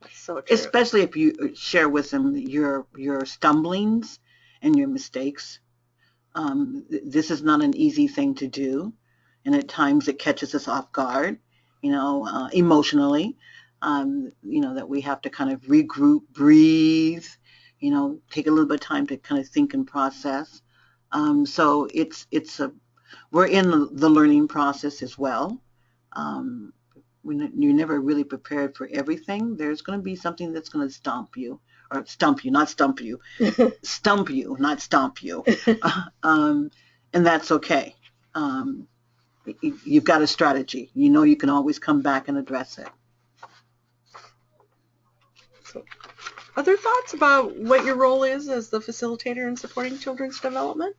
That's so true. Especially if you share with them your stumblings and your mistakes. This is not an easy thing to do, and at times it catches us off guard, emotionally, that we have to kind of regroup, breathe, take a little bit of time to kind of think and process. So we're in the learning process as well. You're never really prepared for everything. There's going to be something that's going to stump you, not stump you, stump you, not stomp you. And that's okay. You've got a strategy. You can always come back and address it. So, other thoughts about what your role is as the facilitator in supporting children's development?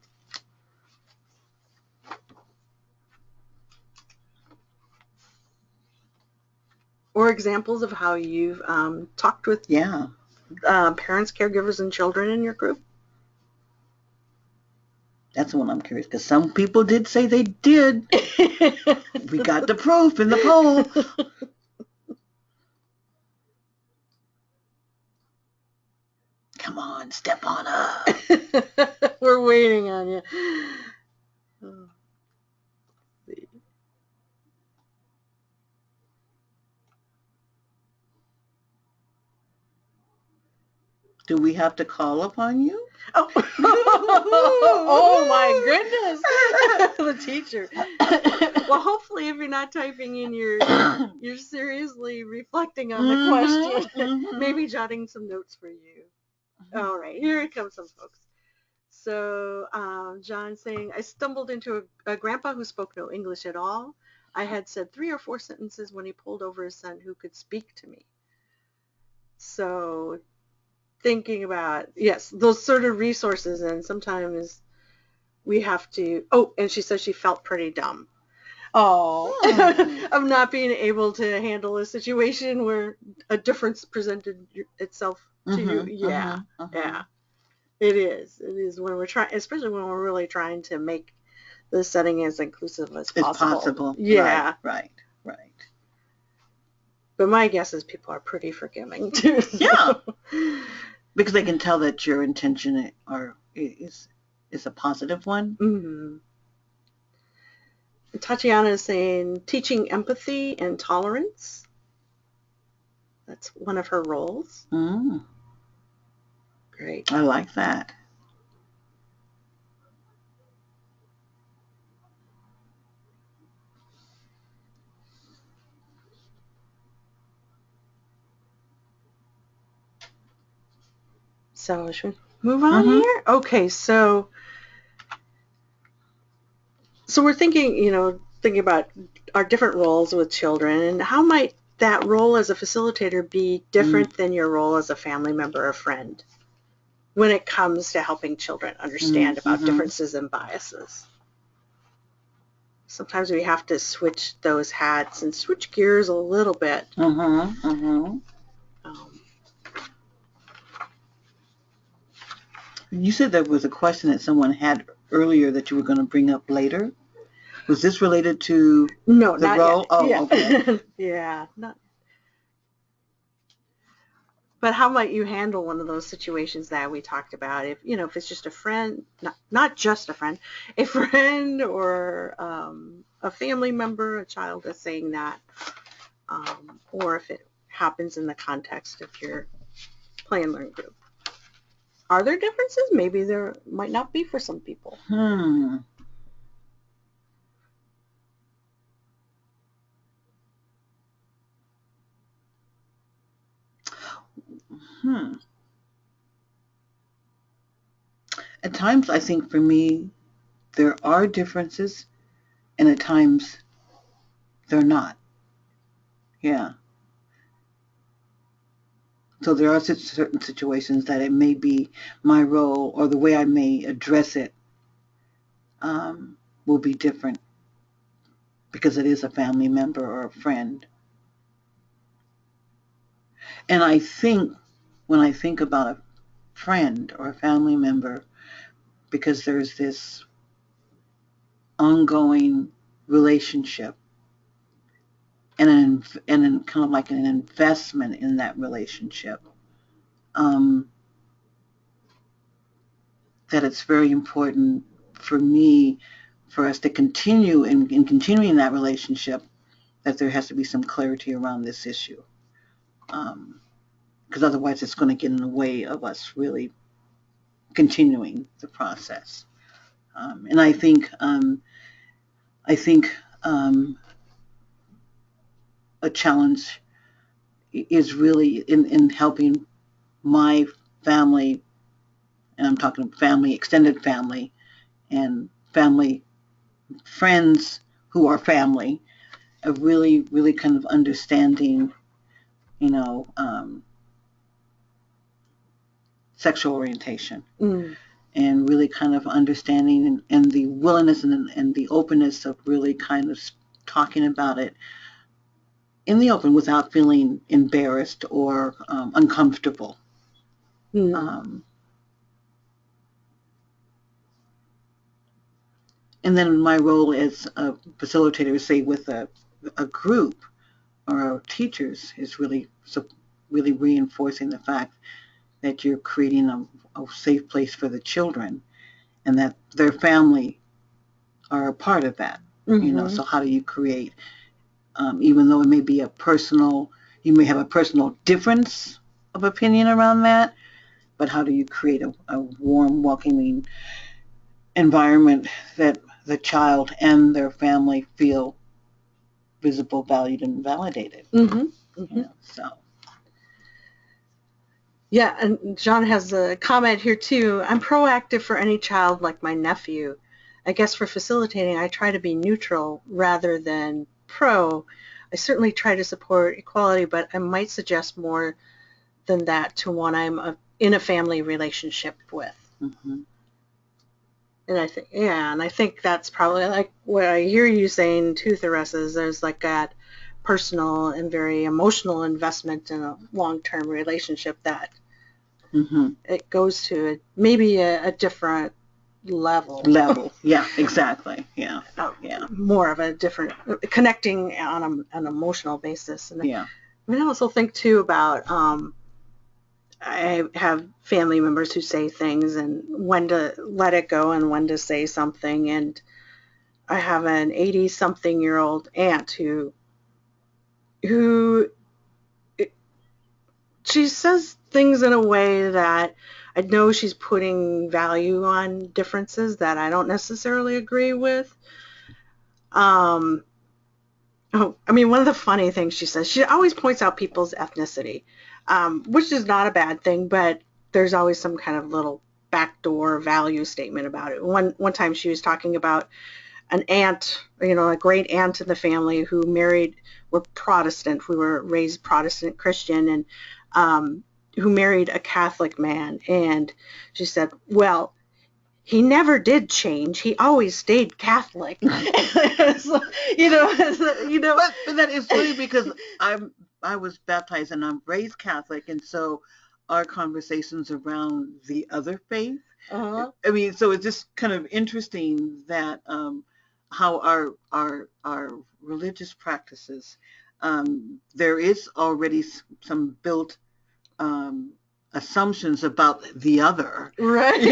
Or examples of how you've talked with parents, caregivers, and children in your group? That's the one I'm curious, because some people did say they did. We got the proof in the poll. Come on, step on up. We're waiting on you. Do we have to call upon you? Oh, oh my goodness. The teacher. Well, hopefully if you're not typing in, you're seriously reflecting on the question. Maybe jotting some notes for you. All right, here comes some folks. So John saying, I stumbled into a grandpa who spoke no English at all. I had said 3 or 4 sentences when he pulled over his son who could speak to me. So thinking about, yes, those sort of resources, and sometimes we have to, and she says she felt pretty dumb. Of not being able to handle a situation where a difference presented itself to you. Yeah. It is when we're trying, especially when we're really trying to make the setting as inclusive as possible. Yeah. Right. But my guess is people are pretty forgiving too. Yeah. Because they can tell that your intention is a positive one. Mm-hmm. Tatiana is saying teaching empathy and tolerance. That's one of her roles. Great. I like that. So should we move on Mm-hmm. here? Okay, so we're thinking about our different roles with children, and how might that role as a facilitator be different than your role as a family member or friend when it comes to helping children understand about Mm-hmm. differences and biases? Sometimes we have to switch those hats and switch gears a little bit. Mm-hmm. Mm-hmm. Um, You said there was a question that someone had earlier that you were going to bring up later. Was this related to no, the not yet. role? Oh, Yeah. okay. Yeah, not. But how might you handle one of those situations that we talked about? If it's just a friend, not just a friend, a friend or a family member, a child is saying that, or if it happens in the context of your play and learn group. Are there differences? Maybe there might not be for some people. Hmm. Hmm. At times, I think for me, there are differences, and at times, they're not. Yeah. So there are certain situations that it may be my role or the way I may address it um, will be different because it is a family member or a friend. And I think when I think about a friend or a family member, because there's this ongoing relationship and kind of like an investment in that relationship, um, that it's very important for me for us to continue in continuing that relationship, that there has to be some clarity around this issue. Because otherwise it's going to get in the way of us really continuing the process. And I think a challenge is really in helping my family, and I'm talking family, extended family, and family friends who are family, of really, really kind of understanding, you know, sexual orientation, Mm. and really kind of understanding and the willingness and the openness of really kind of talking about it in the open without feeling embarrassed or uncomfortable. Mm. Um, and then my role as a facilitator, say with a group or teachers, is really reinforcing the fact that you're creating a safe place for the children and that their family are a part of that. Mm-hmm. So how do you create, even though it may be you may have a personal difference of opinion around that, but how do you create a warm, welcoming environment that the child and their family feel visible, valued, and validated? Mm-hmm. Mm-hmm. So. Yeah, and John has a comment here too. I'm proactive for any child like my nephew. I guess for facilitating, I try to be neutral rather than pro. I certainly try to support equality, but I might suggest more than that to one in a family relationship with. Mm-hmm. And I think that's probably like what I hear you saying too, Theresa, is there's like that personal and very emotional investment in a long-term relationship that Mm-hmm. it goes to maybe a different level. Yeah, exactly. Yeah. uh, Yeah. More of a different connecting on an emotional basis. And Yeah. I also think too about I have family members who say things and when to let it go and when to say something. And I have an 80-something-year-old aunt who she says things in a way that I know she's putting value on differences that I don't necessarily agree with. Um, I mean, one of the funny things she says, she always points out people's ethnicity, which is not a bad thing, but there's always some kind of little backdoor value statement about it. One time she was talking about an aunt, a great aunt in the family who were Protestant. We were raised Protestant Christian, and who married a Catholic man. And she said, well, he never did change. He always stayed Catholic. So, But that is funny because I was baptized and I'm raised Catholic, and so our conversations around the other faith. Uh-huh. I mean, so it's just kind of interesting that how our religious practices, there is already some built assumptions about the other. Right.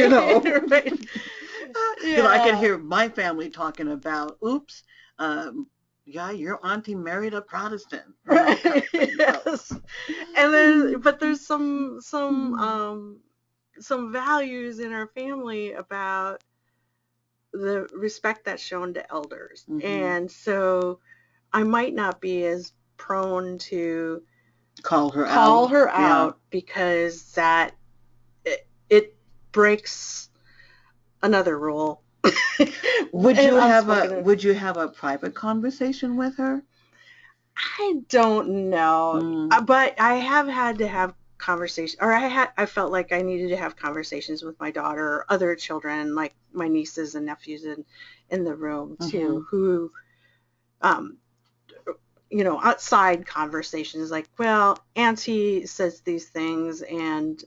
Right. Yeah. I could hear my family talking about, oops, yeah, your auntie married a Protestant. Right. Yes. And then, but there's some values in our family about the respect that's shown to elders. Mm-hmm. And so I might not be as prone to call her out because that it breaks another rule. Would you have a private conversation with her? I don't know, but I have had to have conversations, or I felt like I needed to have conversations with my daughter or other children, like my nieces and nephews in the room too, who, outside conversations like, well, Auntie says these things, and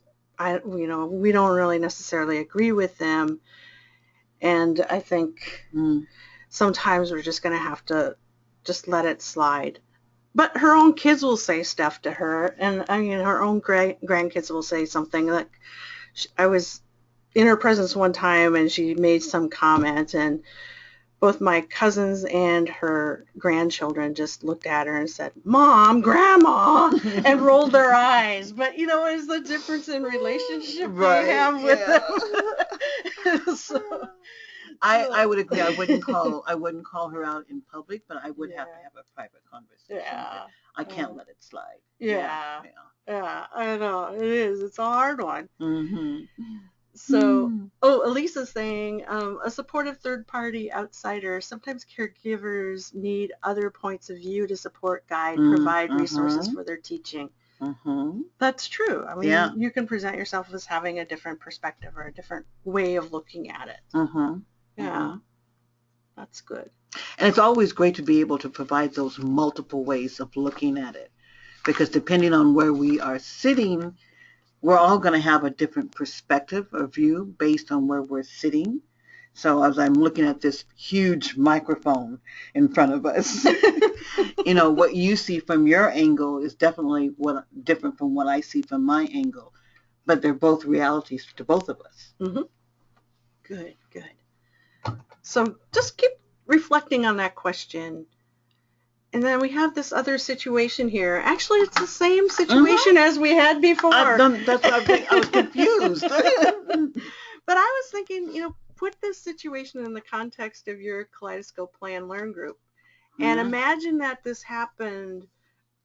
we don't really necessarily agree with them, and I think sometimes we're just going to have to just let it slide. But her own kids will say stuff to her, and her own grandkids will say something. Like, I was in her presence one time, and she made some comment, and both my cousins and her grandchildren just looked at her and said, "Mom, Grandma," and rolled their eyes. But it's the difference in relationship you have with them. So, I would agree. I wouldn't call her out in public, but I would have to have a private conversation. Yeah. I can't let it slide. Yeah. I know it is. It's a hard one. Mm-hmm. So, Elisa's saying, a supportive third-party outsider. Sometimes caregivers need other points of view to support, guide, provide resources for their teaching. That's true. I mean, you can present yourself as having a different perspective or a different way of looking at it. Yeah, that's good. And it's always great to be able to provide those multiple ways of looking at it, because depending on where we are sitting, we're all going to have a different perspective or view based on where we're sitting. So as I'm looking at this huge microphone in front of us, what you see from your angle is definitely different from what I see from my angle. But they're both realities to both of us. Mm-hmm. Good. So just keep reflecting on that question. And then we have this other situation here. Actually, it's the same situation as we had before. That's why I was confused. But I was thinking, put this situation in the context of your Kaleidoscope Play and Learn group. And imagine that this happened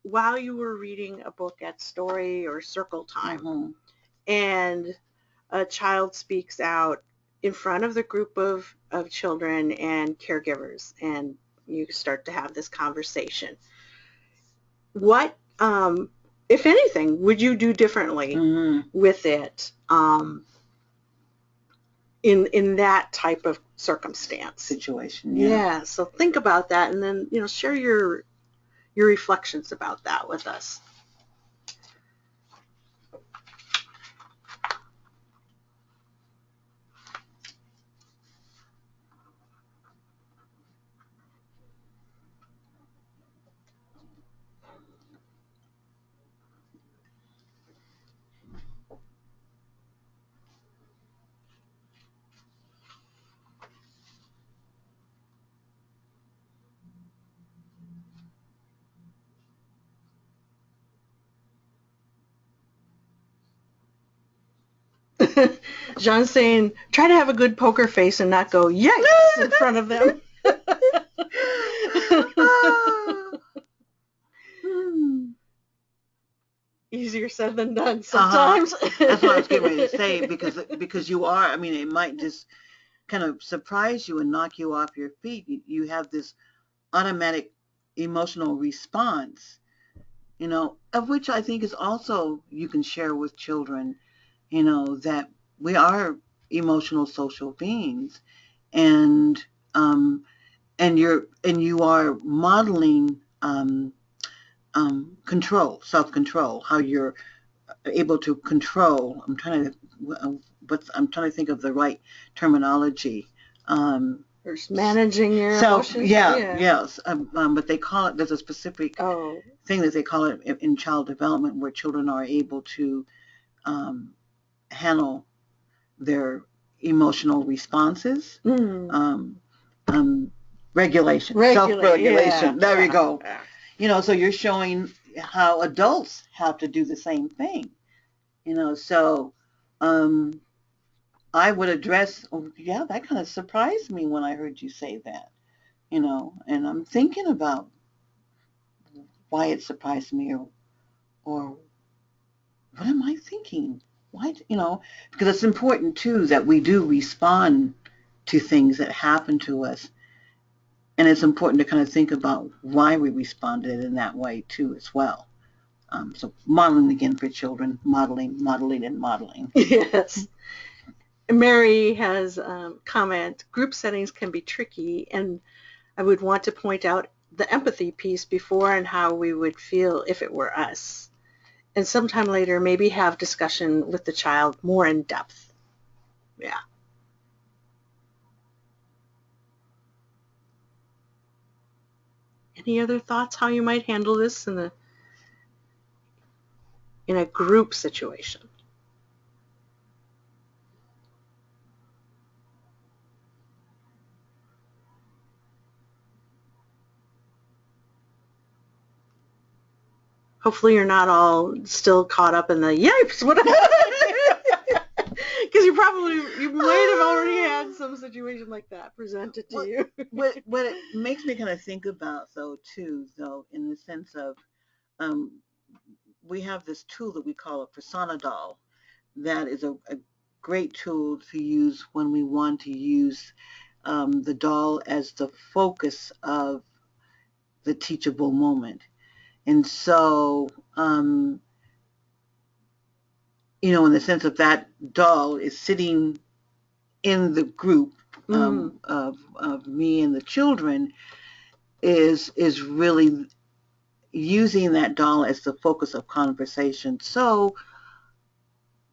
while you were reading a book at story or circle time. And a child speaks out in front of the group of children and caregivers, and you start to have this conversation. What, if anything, would you do differently with it in that type of situation? Yeah. So think about that, and then share your reflections about that with us. John's saying, try to have a good poker face and not go, yikes, in front of them. easier said than done sometimes. That's what I was getting ready to say, because you are, I mean, it might just kind of surprise you and knock you off your feet. You have this automatic emotional response, of which I think is also you can share with children, that we are emotional social beings, and you are modeling self-control, how you're able to control. I'm trying to think of the right terminology. Or managing your emotions. Yes. But they call it. There's a specific thing that they call it in child development, where children are able to handle their emotional responses. Regulation, self-regulation. There we go. So you're showing how adults have to do the same thing. So I would address, that kind of surprised me when I heard you say that, and I'm thinking about why it surprised me, or what am I thinking? Why, because it's important too that we do respond to things that happen to us. And it's important to kind of think about why we responded in that way too as well. So modeling again for children, modeling, and modeling. Yes. Mary has comment, group settings can be tricky, and I would want to point out the empathy piece before and how we would feel if it were us. And sometime later, maybe have discussion with the child more in depth. Yeah. Any other thoughts how you might handle this in a group situation? Hopefully you're not all still caught up in the yipes, because you might have already had some situation like that presented to you. What it makes me kind of think about, though, in the sense of we have this tool that we call a persona doll. That is a great tool to use when we want to use the doll as the focus of the teachable moment. And so, in the sense of that doll is sitting in the group of me and the children, is really using that doll as the focus of conversation. So,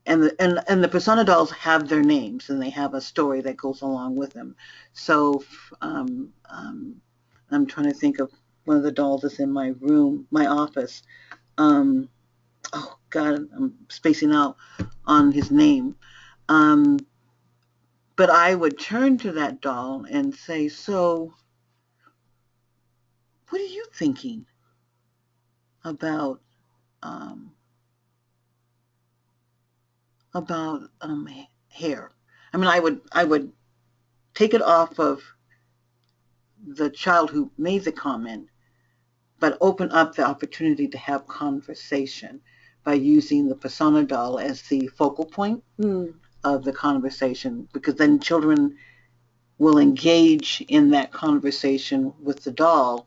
and the persona dolls have their names, and they have a story that goes along with them. So, I'm trying to think of one of the dolls that's in my room, my office. Oh God, I'm spacing out on his name. But I would turn to that doll and say, so what are you thinking about hair? I mean, I would take it off of the child who made the comment, but open up the opportunity to have conversation by using the persona doll as the focal point of the conversation, because then children will engage in that conversation with the doll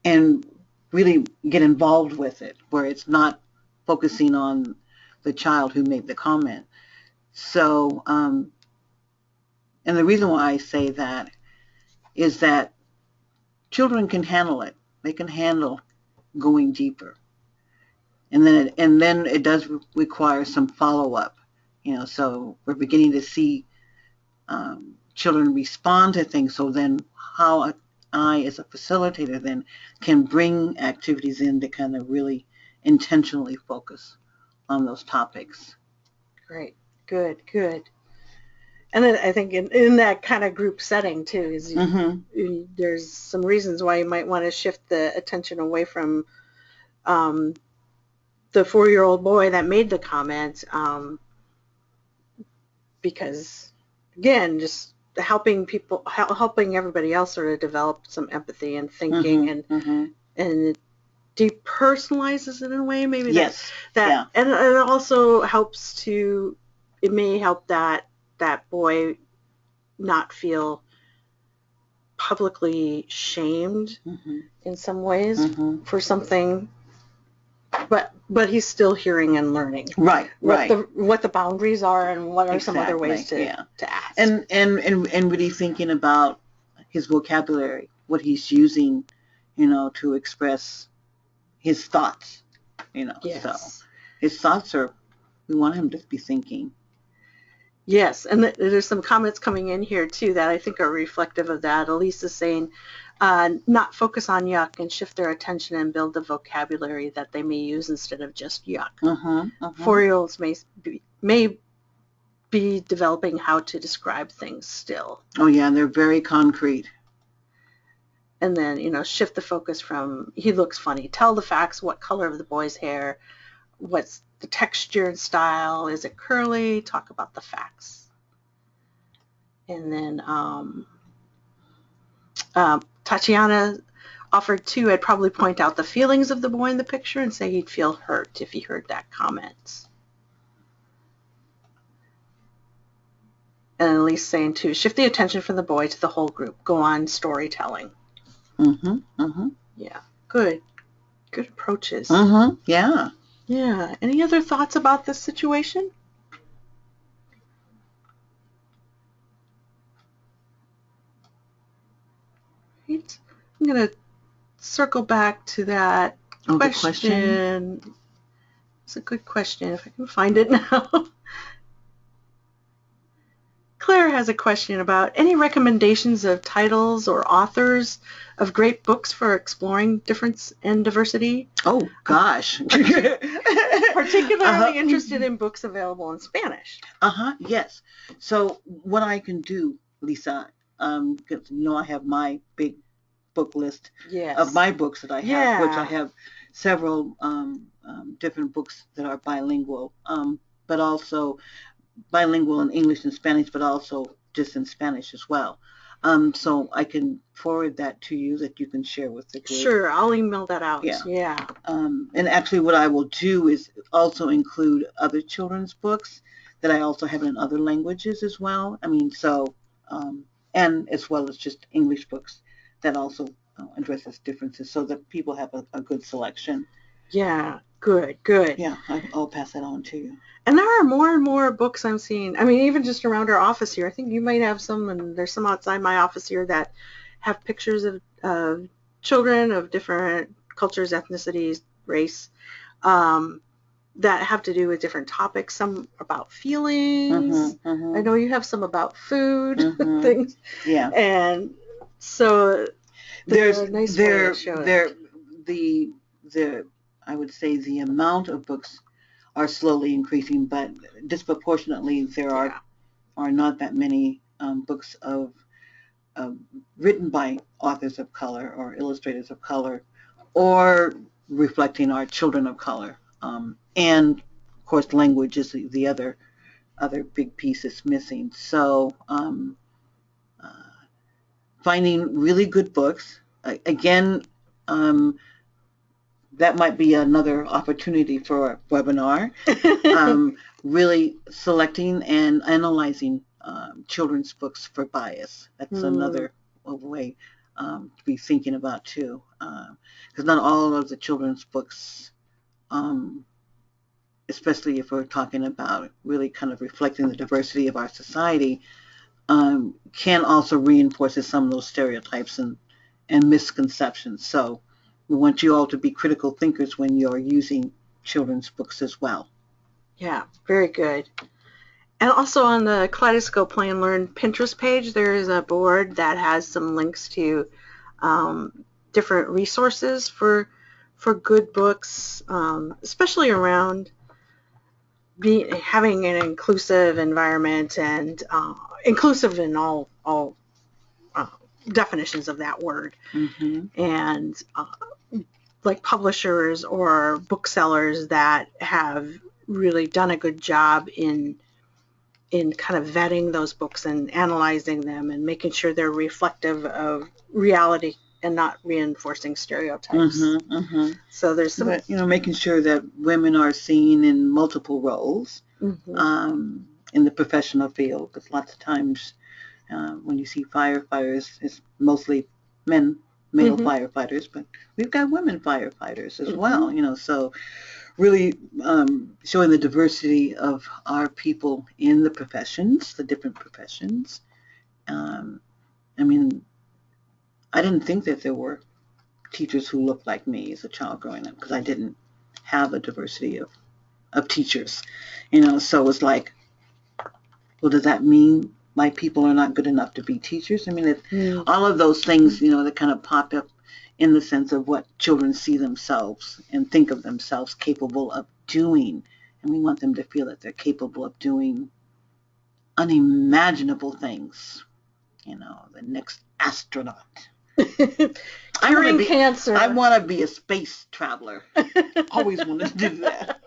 and really get involved with it, where it's not focusing on the child who made the comment. So, and the reason why I say that is that children can handle it. They can handle going deeper. And then it does require some follow-up. So we're beginning to see children respond to things. So then how I, as a facilitator, then can bring activities in to kind of really intentionally focus on those topics. Great. Good. And then I think in that kind of group setting too, is there's some reasons why you might want to shift the attention away from the 4-year-old boy that made the comment, because again, just helping everybody else sort of develop some empathy and thinking and depersonalizes it in a way, maybe. Yes. And it also helps to, it may help that boy not feel publicly shamed in some ways for something, but he's still hearing and learning. Right. What the boundaries are and what are some other ways to ask. And really thinking about his vocabulary, what he's using, to express his thoughts, Yes. So his thoughts are, we want him to be thinking. Yes, and there's some comments coming in here too that I think are reflective of that. Elise is saying, not focus on yuck and shift their attention and build the vocabulary that they may use instead of just yuck. 4-year-olds may be developing how to describe things still. Oh yeah, and they're very concrete. And then, shift the focus from, he looks funny. Tell the facts, what color of the boy's hair, what's the texture and style, is it curly? Talk about the facts. And then Tatiana offered too, I'd probably point out the feelings of the boy in the picture and say he'd feel hurt if he heard that comment. And Elise saying too, shift the attention from the boy to the whole group. Go on storytelling. Yeah, good approaches. Yeah. Yeah. Any other thoughts about this situation? Right. I'm going to circle back to that question. It's a good question if I can find it now. Claire has a question about any recommendations of titles or authors of great books for exploring difference and diversity. Oh, gosh. Particularly interested in books available in Spanish. Yes. So what I can do, Lisa, because I have my big book list of my books that I have, which I have several different books that are bilingual, but also bilingual in English and Spanish, but also just in Spanish as well. So I can forward that to you that you can share with the group. Sure, I'll email that out. Yeah. And actually what I will do is also include other children's books that I also have in other languages as well. And as well as just English books that also addresses differences so that people have a good selection. Yeah, good. Yeah, I'll pass that on to you. And there are more and more books I'm seeing. I mean, even just around our office here. I think you might have some, and there's some outside my office here that have pictures of children of different cultures, ethnicities, race, that have to do with different topics. Some about feelings. I know you have some about food things. Yeah. And so there's a nice way to show it. I would say the amount of books are slowly increasing, but disproportionately there are not that many books written by authors of color or illustrators of color or reflecting our children of color. And of course language is the other big piece that's missing. So finding really good books, again, that might be another opportunity for a webinar. Really selecting and analyzing children's books for bias. That's another way to be thinking about too. Because not all of the children's books, especially if we're talking about really kind of reflecting the diversity of our society, can also reinforce some of those stereotypes and misconceptions. So we want you all to be critical thinkers when you're using children's books as well. Yeah, very good. And also on the Kaleidoscope Play and Learn Pinterest page, there is a board that has some links to different resources for good books, especially around having an inclusive environment and inclusive in all definitions of that word. And like publishers or booksellers that have really done a good job in kind of vetting those books and analyzing them and making sure they're reflective of reality and not reinforcing stereotypes. So there's some, but, making sure that women are seen in multiple roles in the professional field, because lots of times when you see firefighters, it's mostly male firefighters, but we've got women firefighters as well, so really showing the diversity of our people in the professions, the different professions. I mean, I didn't think that there were teachers who looked like me as a child growing up, because I didn't have a diversity of teachers, so it's like, well, does that mean my people are not good enough to be teachers? I mean, all of those things, that kind of pop up in the sense of what children see themselves and think of themselves capable of doing. And we want them to feel that they're capable of doing unimaginable things. The next astronaut. Curing cancer. I want to be a space traveler. Always wanted to do that.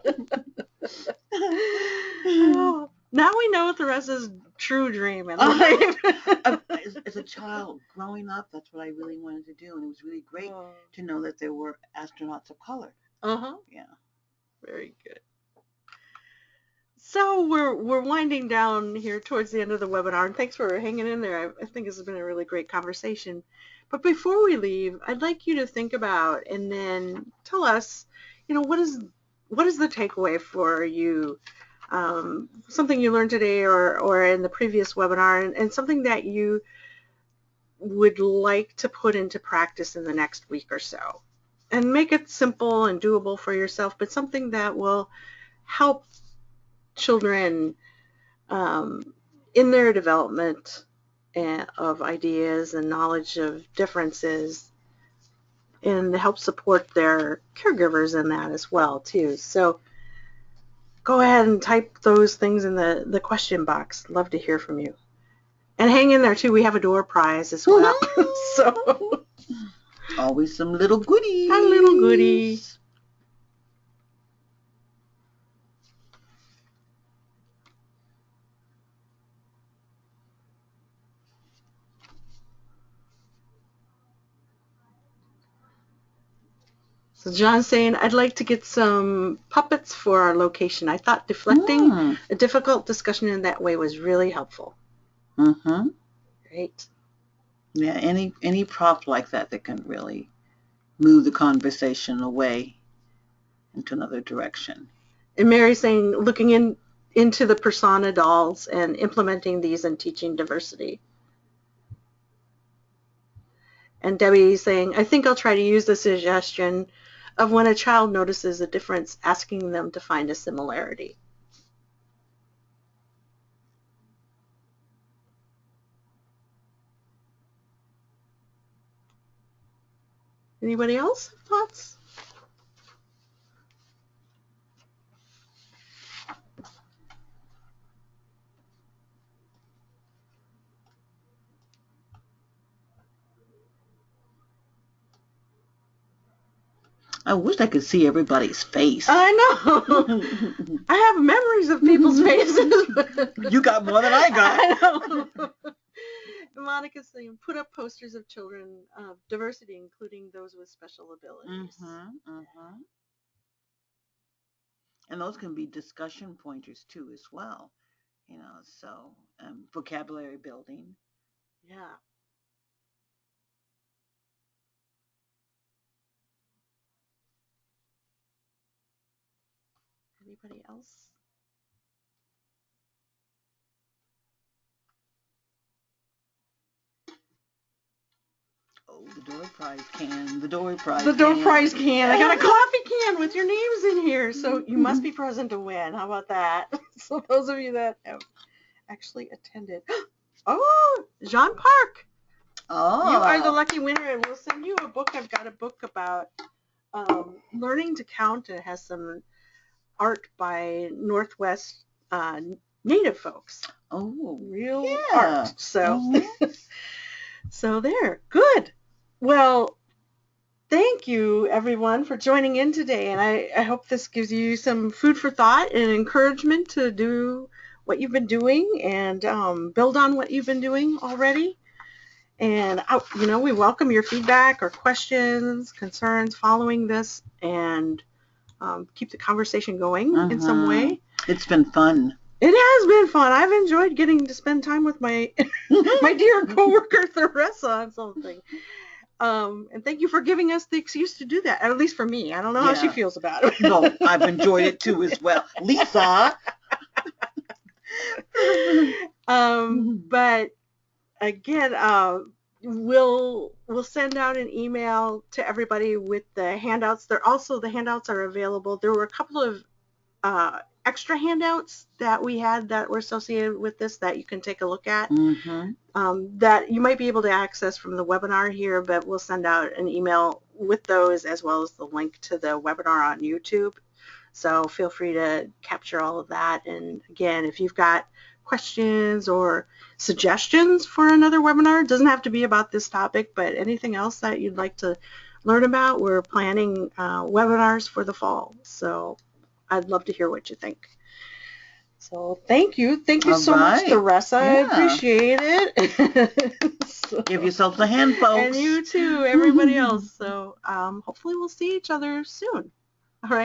Oh, now we know Theresa's true dream in life. As a child growing up, that's what I really wanted to do, and it was really great to know that there were astronauts of color. Yeah. Very good. So we're winding down here towards the end of the webinar, and thanks for hanging in there. I think this has been a really great conversation. But before we leave, I'd like you to think about and then tell us, what is the takeaway for you? Something you learned today or in the previous webinar, and something that you would like to put into practice in the next week or so. And make it simple and doable for yourself, but something that will help children in their development of ideas and knowledge of differences, and help support their caregivers in that as well too. So go ahead and type those things in the question box. Love to hear from you. And hang in there too. We have a door prize as well. So always some little goodies. A little goodies. So John's saying, I'd like to get some puppets for our location. I thought deflecting a difficult discussion in that way was really helpful. Great. Yeah, any prop like that can really move the conversation away into another direction. And Mary's saying, looking into the persona dolls and implementing these and teaching diversity. And Debbie's saying, I think I'll try to use the suggestion of when a child notices a difference, asking them to find a similarity. Anybody else have thoughts? I wish I could see everybody's face. I know. I have memories of people's faces. You got more than I got. I know. Monica's saying, put up posters of children of diversity, including those with special abilities. And those can be discussion pointers too as well. So vocabulary building. Yeah. Anybody else? Oh, the door prize can. The door prize can. I got a coffee can with your names in here, so you must be present to win. How about that? So those of you that have actually attended. Oh, Jean Park. Oh. You are the lucky winner, and we'll send you a book. I've got a book about learning to count. It has some art by Northwest Native folks. Oh, real art. So, so there. Good. Well, thank you, everyone, for joining in today. And I hope this gives you some food for thought and encouragement to do what you've been doing and build on what you've been doing already. And, we welcome your feedback or questions, concerns following this, and keep the conversation going in some way. It's been fun. It has been fun. I've enjoyed getting to spend time with my my dear coworker Theresa on something. And thank you for giving us the excuse to do that. At least for me. I don't know how she feels about it. No, I've enjoyed it too as well. Lisa. But again, we'll send out an email to everybody with the handouts. The handouts are available. There were a couple of extra handouts that we had that were associated with this that you can take a look at, that you might be able to access from the webinar here, but we'll send out an email with those as well as the link to the webinar on YouTube. So feel free to capture all of that. And again, if you've got questions or suggestions for another webinar, it doesn't have to be about this topic, but anything else that you'd like to learn about, we're planning webinars for the fall. So I'd love to hear what you think. So thank you so much, Theresa. I appreciate it. Give yourselves a hand, folks. And you too, everybody else. So hopefully we'll see each other soon. All right.